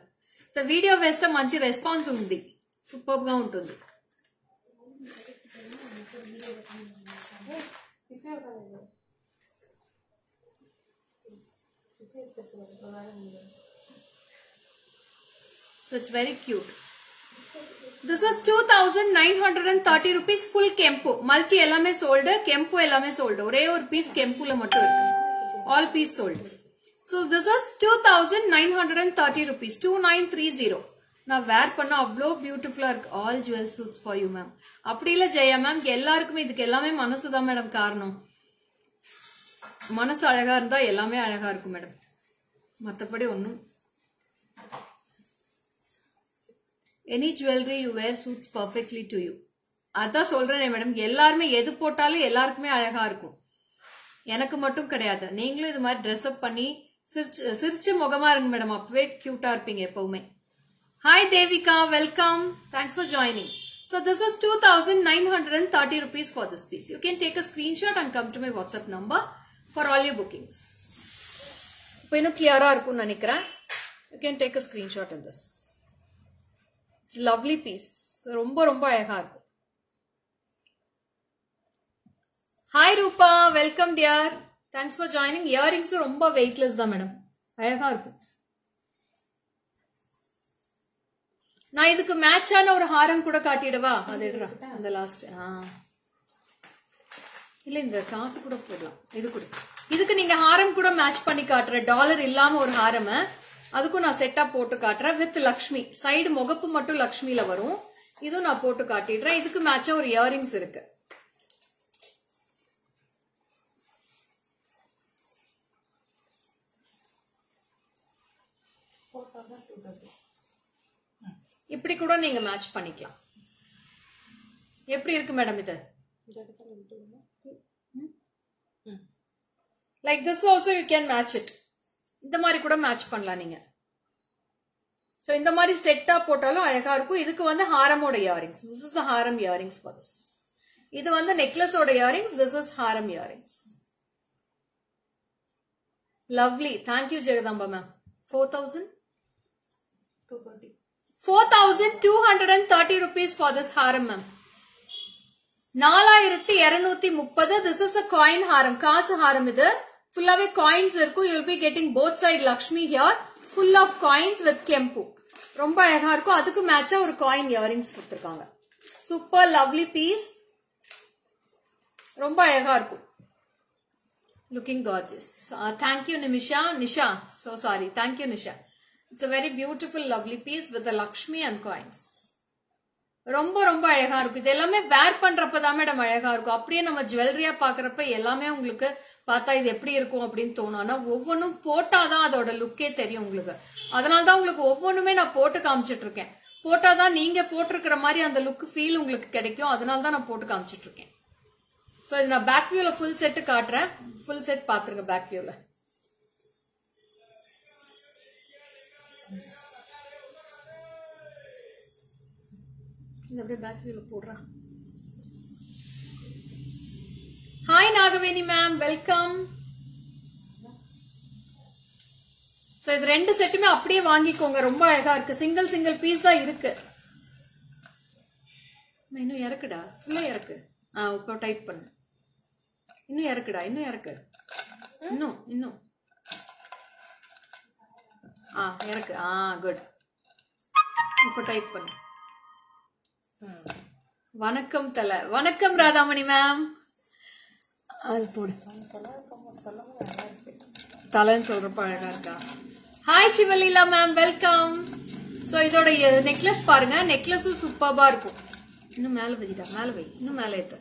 [SPEAKER 1] వీడియో వేస్తే మంచి రెస్పాన్స్ ఉంది. సూపర్ గా ఉంటుంది. So it's very cute. This is 2,930 rupees full kempu. Multi ellame sold, kempu ellame sold. ஒரே ஒரு பீஸ் கெம்புல மட்டும் இருக்கு. All piece sold. So this is 2,930 rupees. 2,930. நான் வேர் பண்ண அவ்வளோ பியூட்டிஃபுல்லா இருக்கு. All jewel suits for you ma'am. அப்படி இல்ல ஜெயா மேம், எல்லாருக்குமே இதுக்கு எல்லாமே மனசுதான் மேடம் காரணம். மனசு அழகா இருந்தா எல்லாமே அழகா இருக்கும் மேடம். மத்தபடி ஒன்னும். Any jewelry you wear suits perfectly to you. அதான் சொல்றேனே மேடம், எல்லாருமே எது போட்டாலும் எல்லாருக்குமே அழகா இருக்கும். எனக்கு மட்டும் கிடையாது. நீங்களும் இது மாதிரி ட்ரெஸ் அப் பண்ணி சிரிச்ச முகமா இருங்க மேடம். அப்பவே கியூட்டா இருப்பீங்க எப்பவுமே. Hi Devika, welcome. Thanks for joining. So this is 2,930 rupees for this piece. You can take a screenshot and come to my WhatsApp number for all your bookings. இப்போ இன்னும் கிளியரா இருக்கும்னு நினைக்கிறேன். You can take a screenshot in this. It's lovely piece. ரொம்ப ரொம்ப அழகா இருக்கும். Hi ரூபா, welcome dear. Thanks for joining. Earrings ரொம்ப வெயிட்லெஸ் தான் மேடம், அழகா இருக்கும். நான் இதுக்கு மேட்சான ஒரு ஹாரம் கூட காட்டிடவா? அது எடுறா, அந்த லாஸ்ட். இல்ல இந்த காசு கூட போடலாம். இது கூட இதுக்கு நீங்க ஹாரம் கூட மேட்ச் பண்ணி காட்டுற. டாலர் இல்லாம ஒரு ஹாரம், அதுக்கும் நான் செட்டா போட்டு காட்டுறேன். வித் லக்ஷ்மி சைடு முகப்பு மட்டும் லக்ஷ்மியில வரும். இதுவும் நான் போட்டு காட்டிடுறேன். இதுக்கு மேட்சா ஒரு இயரிங்ஸ் இருக்கு. இப்படி கூட நீங்க மேட்ச் பண்ணிக்கலாம். எப்படி இருக்கு மேடம் இது? Like this also you can match it. இந்த மாதிரி கூட மேட்ச் பண்ணலாம் நீங்க. சோ இந்த மாதிரி செட்டா போட்டாலும் அழகா இருக்கும். இதுக்கு வந்து ஹாரமோட earrings. This is the Haram earrings for this. இது வந்து நெக்லஸோட earrings. This is Haram earrings. Lovely. Thank you Jagadamba ma'am. 4,230 rupees for this haram ma'am. 4230. This is a coin haram. காசு haram இது. ஃபுல்லாவே காயின்ஸ் இருக்கும். You will be getting both side Lakshmi here. Full of coins with kempu. ரொம்ப அழகா இருக்கும். அதுக்கு மேட்சா ஒரு காயின் இயரிங்ஸ் கொடுத்திருக்காங்க. Super lovely piece. ரொம்ப அழகா இருக்கும். Looking gorgeous. Thank you Nimisha. Nisha. So sorry. Thank you Nisha. It's a very beautiful lovely piece with the Lakshmi and coins. ரொம்ப ரொம்ப அழகா இருக்கும். இது எல்லாமே வேர் பண்றப்பதான் மேடம் அழகா இருக்கும். அப்படியே நம்ம ஜுவல்லரியா பாக்குறப்ப எல்லாமே உங்களுக்கு பார்த்தா இது எப்படி இருக்கும் அப்படின்னு தோணும். ஆனா ஒவ்வொன்றும் போட்டாதான் அதோட லுக்கே தெரியும் உங்களுக்கு. அதனாலதான் உங்களுக்கு ஒவ்வொன்றுமே நான் போட்டு காமிச்சிட்டு இருக்கேன். போட்டாதான் நீங்க போட்டிருக்கிற மாதிரி அந்த லுக் ஃபீல் உங்களுக்கு கிடைக்கும். அதனாலதான் நான் போட்டு காமிச்சிட்டு இருக்கேன். சோ இது நான் பேக் வியூல ஃபுல் செட் காட்டுறேன். ஃபுல் செட் பாத்துருங்க பேக் வியூல. அப்படியே பேக் வியூல போடுறா. Hi Nagaveni ma'am, welcome. So இது ரெண்டு செட்டுமே அப்படியே வாங்கிக்கோங்க. ரொம்ப அழகா இருக்கு. சிங்கிள் பீஸ் தான் இருக்கு. இன்னும் இறக்குடா, ஃபுல்லா இறக்கு. இப்போ டைட் பண்ணு. இன்னும் இறக்குடா, இன்னும் இறக்கு. இன்னும் இறக்கு. குட். இப்போ டைட் பண்ணு. வணக்கம் தல. வணக்கம் ராதாமணி மேம். அது போடு. தலைன்னு சொல்றப்ப அழகா இருக்கா? Hi Sivaleela ma'am, welcome. So இதோட நெக்லஸ் பாருங்க. நெக்லஸும் சூப்பர்பா இருக்கும். இன்னும் மேல வச்சிட்டா, மேல வை, இன்னும் மேல ஏத்து.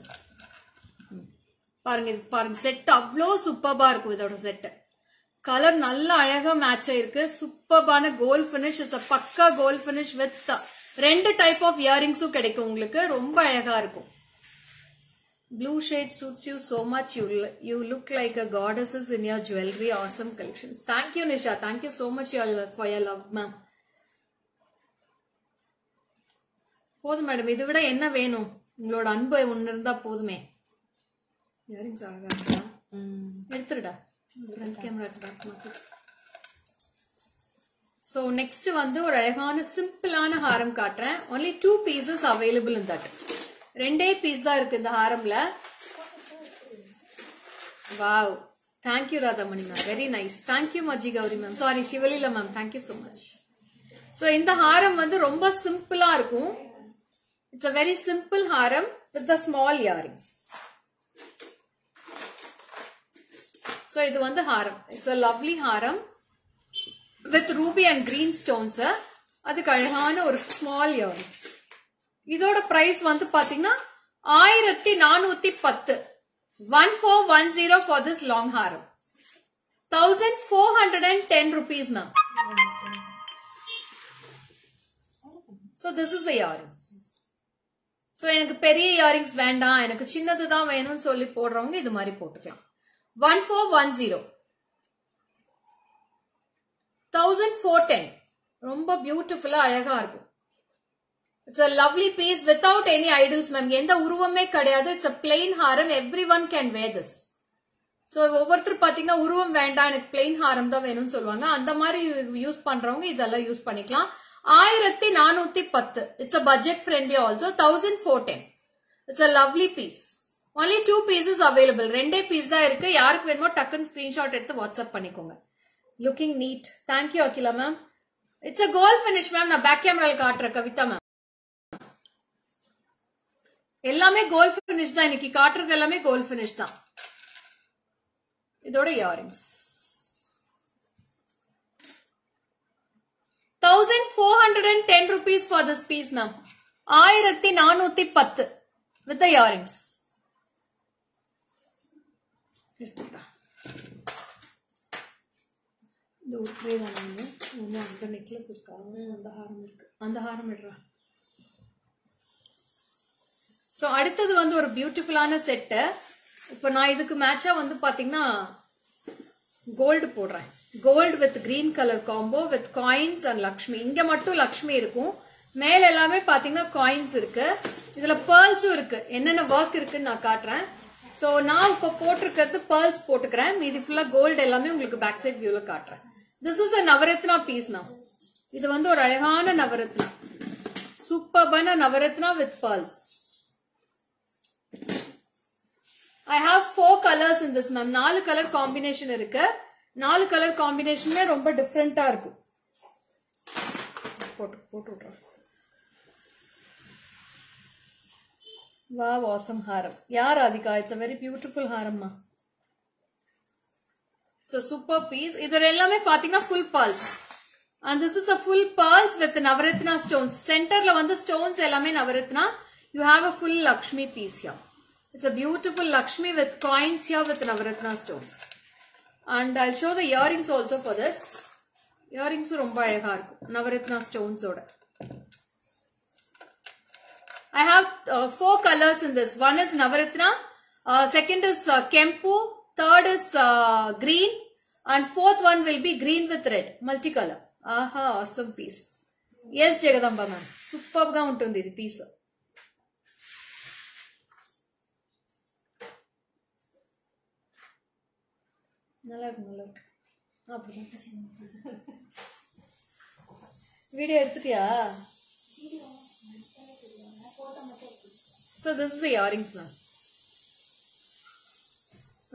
[SPEAKER 1] பாருங்க, இது பாருங்க, செட் அவ்வளோ சூப்பர்பா இருக்கும். இதோட செட் கலர் நல்ல அழகா மேட்ச் ஆயிருக்கு. சூப்பர்பான கோல்ட் பினிஷ். இட்ஸ் பக்கா கோல்ட் பினிஷ் வித் ரெண்டு டைப் ஆஃப் இயரிங்ஸும் கிடைக்கும் உங்களுக்கு. ரொம்ப அழகா இருக்கும். Blue shade suits you so much. You look like a goddesses in your jewelry. Awesome collections. Thank you Nisha. Thank you so much for your love ma'am. போதும் madam. இதை விட என்ன வேணும்? உங்களோட அன்பு ஒன்னு இருந்தா போதுமே. இயரிங்ஸ் அழகா இருக்கா? எடுத்துடா. ஃப்ரண்ட் கேமராக்கு பேக் மாத்து. So next வந்து ஒரு அழகான சிம்பிளான ஹாரம் காட்டுறேன். only 2 pieces available in that. ரெண்டே பீஸ் தான் இருக்கு இந்த ஹாரம்ல. wow, thank you Radhamani ma'am, very nice. thank you Maji Gowri ma'am, sorry Sivaleela ma'am, thank you so much. so இந்த ஹாரம் வந்து ரொம்ப சிம்பிளா இருக்கும். it's a very simple Haram with the small earrings. so இது வந்து ஹாரம். it's a lovely Haram with ruby and green stones. அதுக்கு அழகான ஒரு small earrings. இதோட பிரைஸ் வந்து பாத்தீங்கன்னா 1410. 1410 for this long haram. 1410 rupees ma'am. so this is the earrings. so எனக்கு பெரிய earrings வேண்டாம், எனக்கு சின்னது தான் வேணும்னு சொல்லி போடுறவங்க இது மாதிரி போட்டுக்கலாம். 1410. 1410. ரொம்ப பியூட்டிஃபுல்லா அழகா இருக்கும். It's a lovely piece without any idols ma'am. எந்த உருவமே கிடையாது. It's a plain haram. Everyone can wear this. So ஒவ்வொருத்தர் பாத்தீங்கன்னா உருவம் வேண்டாம், எனக்கு plain haram தான் வேணும்னு சொல்லுவாங்க. அந்த மாதிரி யூஸ் பண்றவங்க இதெல்லாம் யூஸ் பண்ணிக்கலாம். 1410. It's a budget friendly also. 1410. It's a lovely piece. only 2 pieces available. ரெண்டே பீஸ் தான் இருக்கு. யாருக்கு வேணுமோ டக்குன்னு ஸ்கிரீன்ஷாட் எடுத்து வாட்ஸ்அப் பண்ணிக்கோங்க. Looking neat. Thank you Akila ma'am. It's a gold finish ma'am. நான் பேக் கேமரால காட்டுறேன் கவிதா மேம். எல்லாமே கோல்ட் ஃபினிஷ் தான். இன்னைக்கு காட்டுறது எல்லாமே கோல்ட் ஃபினிஷ் தான். இதோட earrings 1410 rupees for this piece ma'am. 1410 with the earrings. இந்த ஒரே தானே ஒண்ணு அந்த நெக்லஸ் இருக்கா அந்த ஹாரம் இருக்கு அந்த ஹாரம் எடுறா. சோ அடுத்து வந்து ஒரு பியூட்டிஃபுல்லான செட். இப்போ நான் இதுக்கு மேட்சா வந்து பாத்தீங்கன்னா கோல்ட் போடுறேன். Gold with green colour combo with coins and Lakshmi. இங்க மட்டும் லக்ஷ்மி இருக்கும். மேல எல்லாமே பாத்தீங்கன்னா காயின்ஸ் இருக்கு. இதுல பேர்ல்ஸும் இருக்கு. என்னென்ன ஒர்க் இருக்குன்னு நான் காட்டுறேன். சோ நான் இப்ப போட்டிருக்கிறது பேர்ல்ஸ் போட்டுக்கிறேன். மீதி ஃபுல்லா கோல்ட் எல்லாமே உங்களுக்கு பேக் சைட் வியூல காட்டுறேன். This is a navaratna piece ma'am. இது வந்து ஒரு அழகான நவரத்னா, சூப்பர்பான navaratna with pearls. I have 4 colors in this ma'am. 4 color combination இருக்கு. 4 color combinationமே ரொம்ப டிஃபரெண்டா இருக்கும். போட்டு Wow, awesome haram. Yeah, Radhika, it's a very beautiful haram ma. So super piece. Idhar ellame pathina full pearls. And this is a full pearls with Navaratna stones. Center la vanda stones ellame Navaratna. You have a full Lakshmi piece here. It's a beautiful Lakshmi with coins here with Navaratna stones. And I'll show the earrings also for this. Earrings romba alaga irukum Navaratna stones oda. I have 4 colors in this. One is Navaratna, second is Kempu, third is green, and fourth one will be green with red, multicolor. Aha, awesome piece. Yes, Jagadamba ma'am. Superb ga untundi idi piece. நல்லா இருக்கு. Video எடுத்துட்டியா? So this is the earrings now.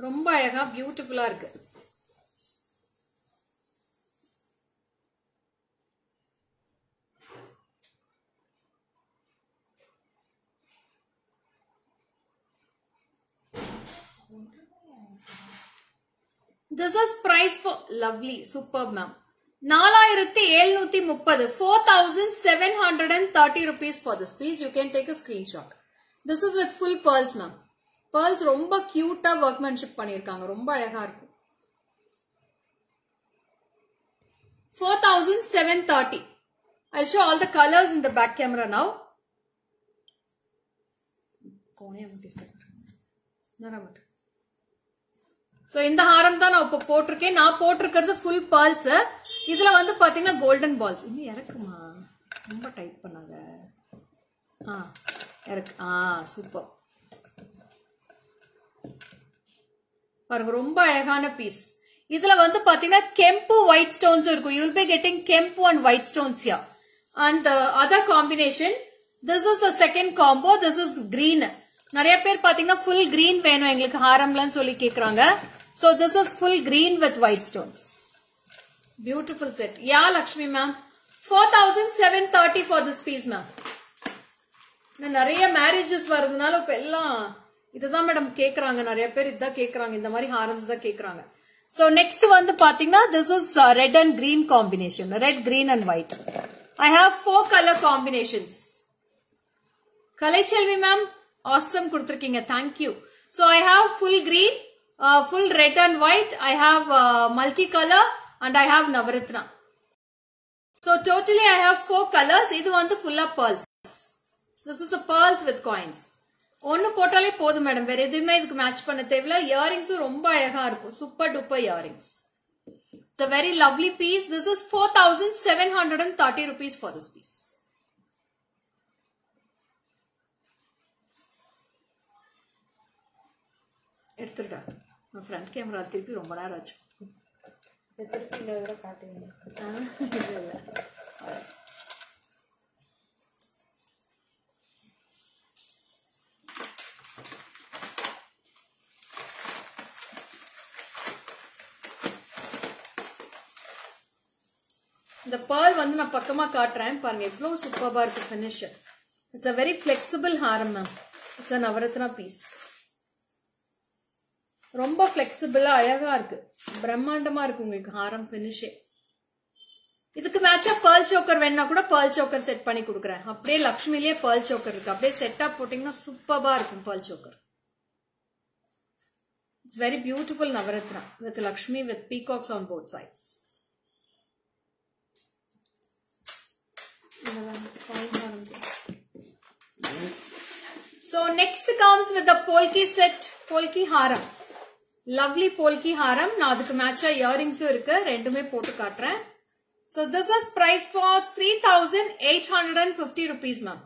[SPEAKER 1] ரொம்ப அழகா பியூட்டிஃபுல்லா இருக்கு. This is price for lovely, superb ma'am. 4730, 4730 rupees for this piece. You can take a screenshot. This is with full pearls ma'am. Pearls ரொம்ப cute-ஆ workmanship பண்ணிருக்காங்க. ரொம்ப அழகா இருக்கு. 4730. I'll show all the colors in the back camera now. So இந்த ஹாரம் தான் நான் இப்ப போட்டிருக்கேன். நான் போட்டிருக்கிறது full pearls. இதுல வந்து பாத்தீங்கன்னா golden balls. இன்னும் இறக்குமா? ரொம்ப டைட் பண்ணாத. இறக்கு. சூப்பர். பாருங்க ரொம்ப அழகான பீஸ். இதுல வந்து பாத்தீங்கன்னா கெம்பு white stones இருக்கும். You will be getting kempu and white stones here. And the other combination, this is the second combo. This is green. நிறைய பேர் பாத்தீங்கன்னா full green வேணும் எங்களுக்கு ஹாரம்லன்னு சொல்லி கேக்குறாங்க. So this is full green with white stones. Beautiful set. Yeah, Lakshmi ma'am. 4730 for this piece ma'am. நிறைய marriages வரதுனால இப்ப எல்லாம் இதுதான் மேடம் கேக்குறாங்க. நிறைய பேர் இதான் கேக்குறாங்க. இந்த மாதிரி ஹாரம்ஸ் தான் கேக்குறாங்க. So next வந்து பாத்தீங்கன்னா this is red and green combination. Red, green and white. I have 4 color combinations. Kalaiselvi ma'am, awesome கொடுத்திருக்கீங்க. Thank you. So I have full green, full red and white. I have multicolor and I have Navaratna. So totally I have 4 colors. இது வந்து full of pearls. This is a pearls with coins. ஒன்னு போட்டாலே போதும் madam. வேற எதுவுமே இதுக்கு match பண்ண தேவையில்ல. இயரிங்ஸும் ரொம்ப அழகா இருக்கும். Super duper earrings. It's a very lovely piece. This is 4730 rupees for this piece. எடுத்துடா. நான் ஃப்ரண்ட் கேமரா திருப்பி ரொம்ப நேரம் ஆச்சு.
[SPEAKER 2] எடுத்துட்டு காட்டுவீங்க.
[SPEAKER 1] இல்ல. இந்த pearl வந்து நான் பக்கமா காட்டுறேன் பாருங்க எவ்வளவு சூப்பரா இருக்கு finish. It's a very flexible haram ma'am. It's a Navratna piece. ரொம்ப flexible அழகா இருக்கு. பிரம்மாண்டமா இருக்கு உங்களுக்கு haram finish. இதுக்கு மேட்சா pearl choker வேணா கூட pearl choker செட் பண்ணி கொடுக்கறேன். அப்படியே லக்ஷ்மிலயே pearl choker இருக்கு. அப்படியே செட்டா போட்டீங்கன்னா சூப்பரா இருக்கும் pearl choker. It's very beautiful Navaratna with Lakshmi with peacocks on both sides. So next comes with the polki set, polki haram. Lovely polki haram. நான் அதுக்கு மேட்சா earrings இருக்கு. ரெண்டுமே போட்டு காட்டுறேன். So this is priced for 3,850 rupees ma'am.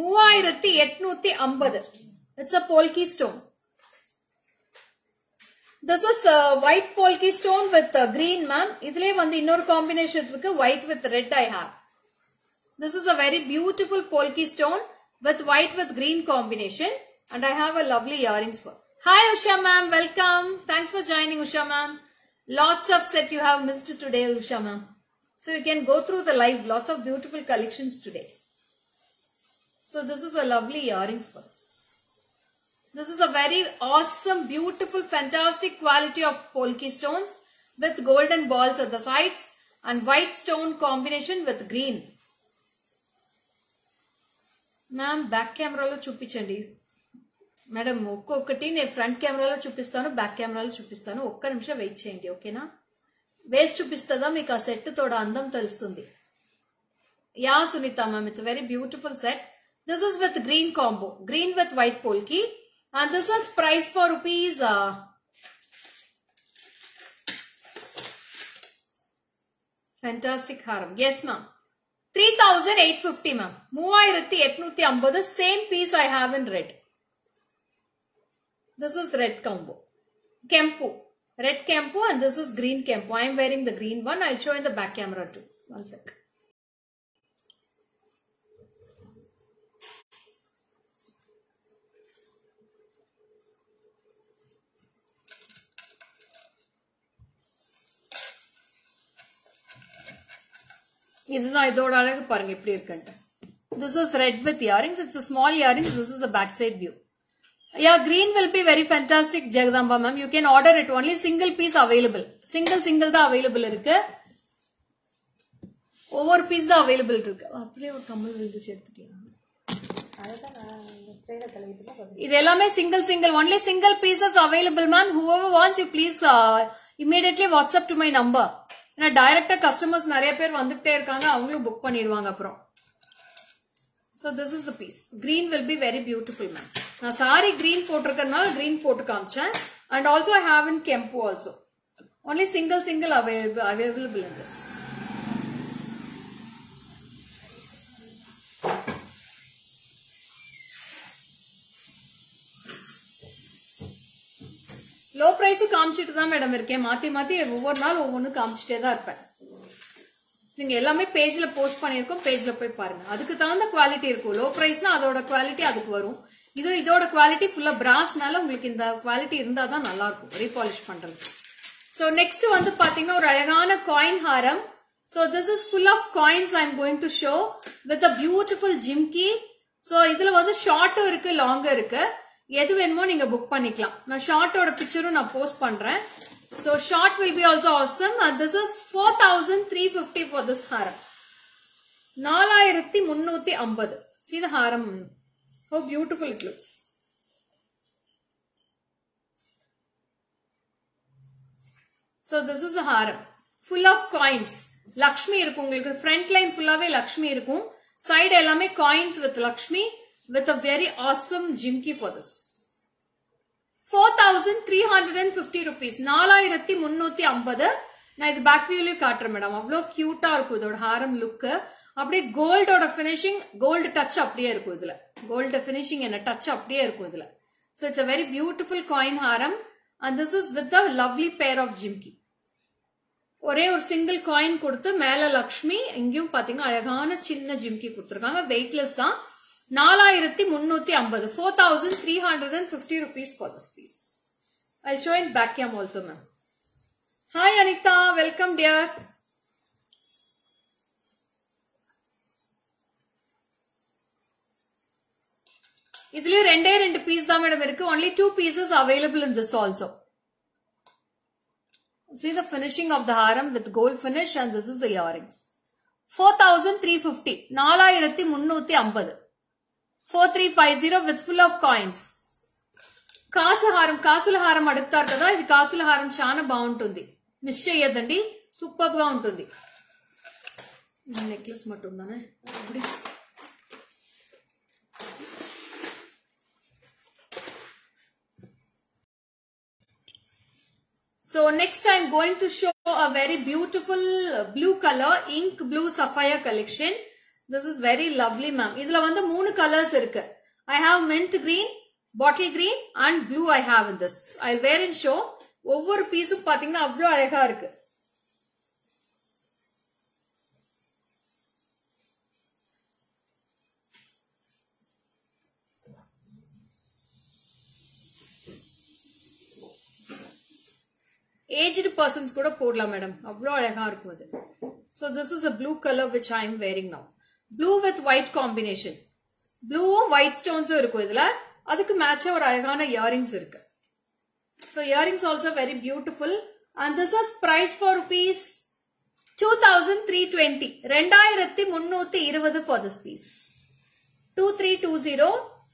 [SPEAKER 1] 3,850. It's a polki stone. This is white polki stone with green ma'am. Idle வந்து இன்னொரு combination இருக்கு white with red I have. This is a very beautiful polki stone with white with green combination and I have a lovely earrings for. Hi Usha ma'am, welcome. Thanks for joining Usha ma'am. Lots of set you have missed today Usha ma'am. So you can go through the live, lots of beautiful collections today. So this is a lovely earrings for us. This is a very awesome, beautiful, fantastic quality of polki stones with golden balls at the sides and white stone combination with green. Ma'am, back camera lo chupichandi. Madam, okkokati ne front camera lo chupistanu, back camera lo chupistanu. Okka nimisha wait cheyandi, okay na? Waist chupistada meeku aa set thoda andam telustundi. Yeah, Sunita ma'am, it's a very beautiful set. This is with green combo, green with white polki. And this is priced for rupees fantastic haram. Yes ma'am. 3,850 ma'am. 3,850. Same piece I have in red. This is red combo. Kempu. Red kempu and this is green kempu. I am wearing the green one. I'll show in the back camera too. One sec. இதுதான் இதோட அழகு பாருங்க எப்படி இருக்குன்னு. This is red with earrings. It's a small earrings. This is the back side view. Yeah, green will be very fantastic Jagadamba ma'am. You can order it. Only single piece available. Single தான் available இருக்கு. ஒவ்வொரு piece தான் available இருக்கு. அப்படியே ஒரு கம்மல் விழுந்துச்சு எடுத்துட்டியா? இது எல்லாமே single. Only single pieces available ma'am. Whoever wants you please immediately WhatsApp to my number. ஏன்னா டைரக்டா கஸ்டமர்ஸ் நிறைய பேர் வந்துட்டே இருக்காங்க அவங்களும் புக் பண்ணிடுவாங்க அப்புறம். So this is the piece. Green will be very beautiful ma'am. நான் சாரி green போட்டிருக்கறனால green போட்டு காமிச்சேன். And also I have in kempu also. Only single available in this. Low price காமிச்சிட்டு தான் மேடம் இருக்கேன். மாத்தி ஒவ்வொரு நாள் ஒவ்வொன்னு காமிச்சிட்டே தான் இருப்பேன். நீங்க எல்லாமே பேஜ்ல போஸ்ட் பண்ணிருக்கோம். பேஜ்ல போய் பாருங்க. அதுக்கு தகுந்த குவாலிட்டி இருக்கும். லோ பிரைஸ்னா அதோட குவாலிட்டி அதுக்கு வரும். இதோட குவாலிட்டி ஃபுல்லா பிராஸ்னால உங்களுக்கு இந்த குவாலிட்டி இருந்தா தான் நல்லா இருக்கும் ரீபாலிஷ் பண்றது. சோ நெக்ஸ்ட் வந்து பாத்தீங்கன்னா ஒரு அழகான காயின் ஹாரம். So this is full of coins I am going to show with a beautiful ஜிம்கி. சோ இதுல வந்து ஷார்ட்டும் இருக்கு லாங்கும் இருக்கு. எது வேணுமோ நீங்க புக் பண்ணிக்கலாம். நான் ஷார்ட்டோட பிக்சரும் நான் போஸ்ட் பண்றேன். So short will be also awesome. This is 4,350 for this haram. 4,350. See the haram. How beautiful it looks. So this is a haram. Full of coins. Lakshmi இருக்கும் உங்களுக்கு. Front line fullaவே Lakshmi இருக்கும். Side எல்லாமே coins with Lakshmi. With a very awesome jimki for this. 4,350 rupees. 4,350. நான் இது back வியூல காட்டுறேன் madam. அவ்வளோ கியூட்டா இருக்கும் இதோட ஹாரம் லுக். அப்படியே கோல்டோட பினிஷிங், கோல்டு டச் அப்படியே இருக்கும் இதுல. கோல்டு பினிஷிங் என்ன டச் அப்படியே இருக்கும் இதுல. So it's a very beautiful coin haram and this is with the lovely pair of jimki. ஒரே ஒரு சிங்கிள் காயின் கொடுத்து மேல லக்ஷ்மி, இங்கேயும் பாத்தீங்கன்னா அழகான சின்ன ஜிம்கி கொடுத்திருக்காங்க. வெயிட்லெஸ் தான். 4,350. 4,350 rupees for this piece. I'll show in back cam also, ma'am. Hi Anita, welcome dear. இதுலயே ரெண்டு பீஸ் தான் மேடம் இருக்கு. only 2 pieces available in this also. See the finishing of the haram with gold finish, and this is the earrings. 4350, 4350, 4350 with full of coins. కాసుల హారం అడుగుతారు కదా, ఇది కాసుల హారం చాలా బాగుంటుంది, మిస్ చేయొద్దండి, సూపర్ గా ఉంటుంది. నెక్లెస్ మట్టు ఉందానే. So next I'm going to show a very beautiful blue color, ink blue sapphire collection. This is very lovely ma'am. இதுல வந்து 3 colors இருக்கு. I have mint green, bottle green and blue I have in this. I'll wear and show. ஒவ்வொரு பீஸும் பாத்தீங்கன்னா அவ்வளவு அழகா இருக்கு. Aged persons கூட போடலாம் மேடம், அவ்வளவு அழகா இருக்கும் அது. So this is a blue color which I am wearing now. Blue with white combination. Blue white stones இருக்கும் இதுல. அதுக்கு மேட்சா ஒரு அழகான earrings இருக்கு. So earrings also very beautiful. And this is price for rupees 2320. 2320 for this piece. 2320.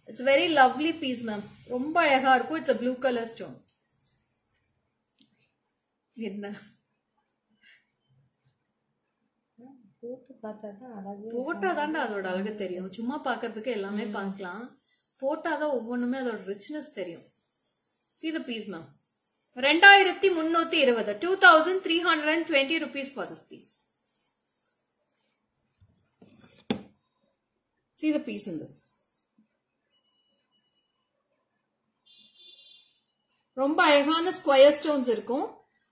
[SPEAKER 1] It's a very lovely piece ma'am. ரொம்ப அழகா இருக்கும். It's a blue color stone. என்ன போட்டாதான்டா அதோட அழகு தெரியும். சும்மா பாக்கிறதுக்கு எல்லாமே பார்க்கலாம், போட்டாதான் ஒவ்வொன்றுமே அதோட ரிச்னஸ் தெரியும். See the piece ma'am. 2320, 2320 rupees for this piece. See the piece in this. ரொம்ப அழகான ஸ்கொயர் ஸ்டோன்ஸ் இருக்கும்.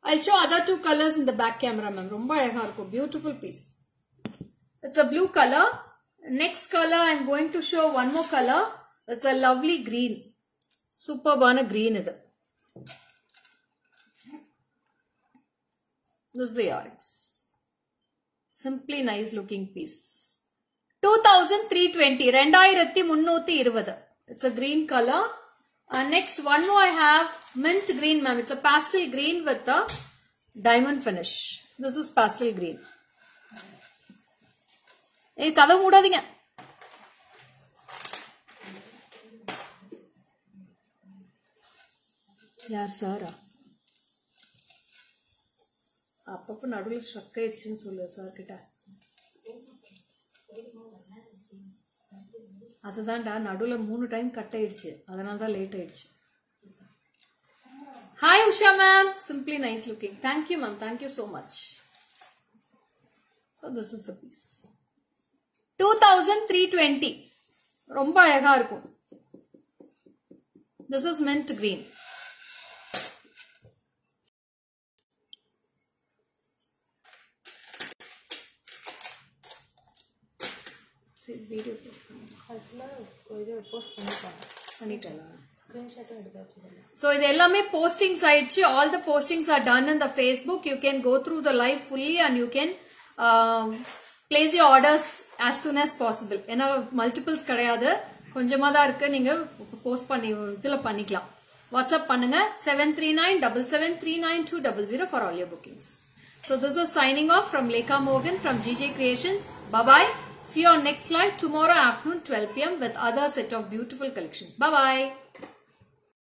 [SPEAKER 1] I'll show other 2 colors in the back camera ma'am. ரொம்ப அழகா இருக்கும். Beautiful piece. It's a blue color. Next color I'm going to show one more color. It's a lovely green. Superbana green இது. This is the earrings. Simply nice looking piece. 2320, 2320. It's a green color. Next one more I have mint green ma'am. It's a pastel green with a diamond finish. This is pastel green. Hey, kada moodadinga. Yaar sara. Appa nadula struck ayiruchu sollu sir kitta. அதுதான்டா நடுவுல 3 time cut ஆயிடுச்சு, அதனால தான் late ஆயிடுச்சு. Hi Usha ma'am, simply nice looking. Thank you ma'am, thank you so much. So this is a piece. 2320. ரொம்ப அழகா இருக்கும். This is mint green. Video so இது எல்லாமே postings ஆயிடுச்சு. all the postings are done in the Facebook. You can go through the live fully and you can place your orders as soon as possible. ஏன்னா multiples கிடையாது, கொஞ்சமா தான் இருக்கு, நீங்க post பண்ணி இதுல பண்ணிக்கலாம். வாட்ஸ்அப் பண்ணுங்க 7397739200 for all your bookings. So this is signing off from Lekha Morgan from GJ Creations. Bye bye. See you on next live tomorrow afternoon 12 PM with other set of beautiful collections. Bye bye.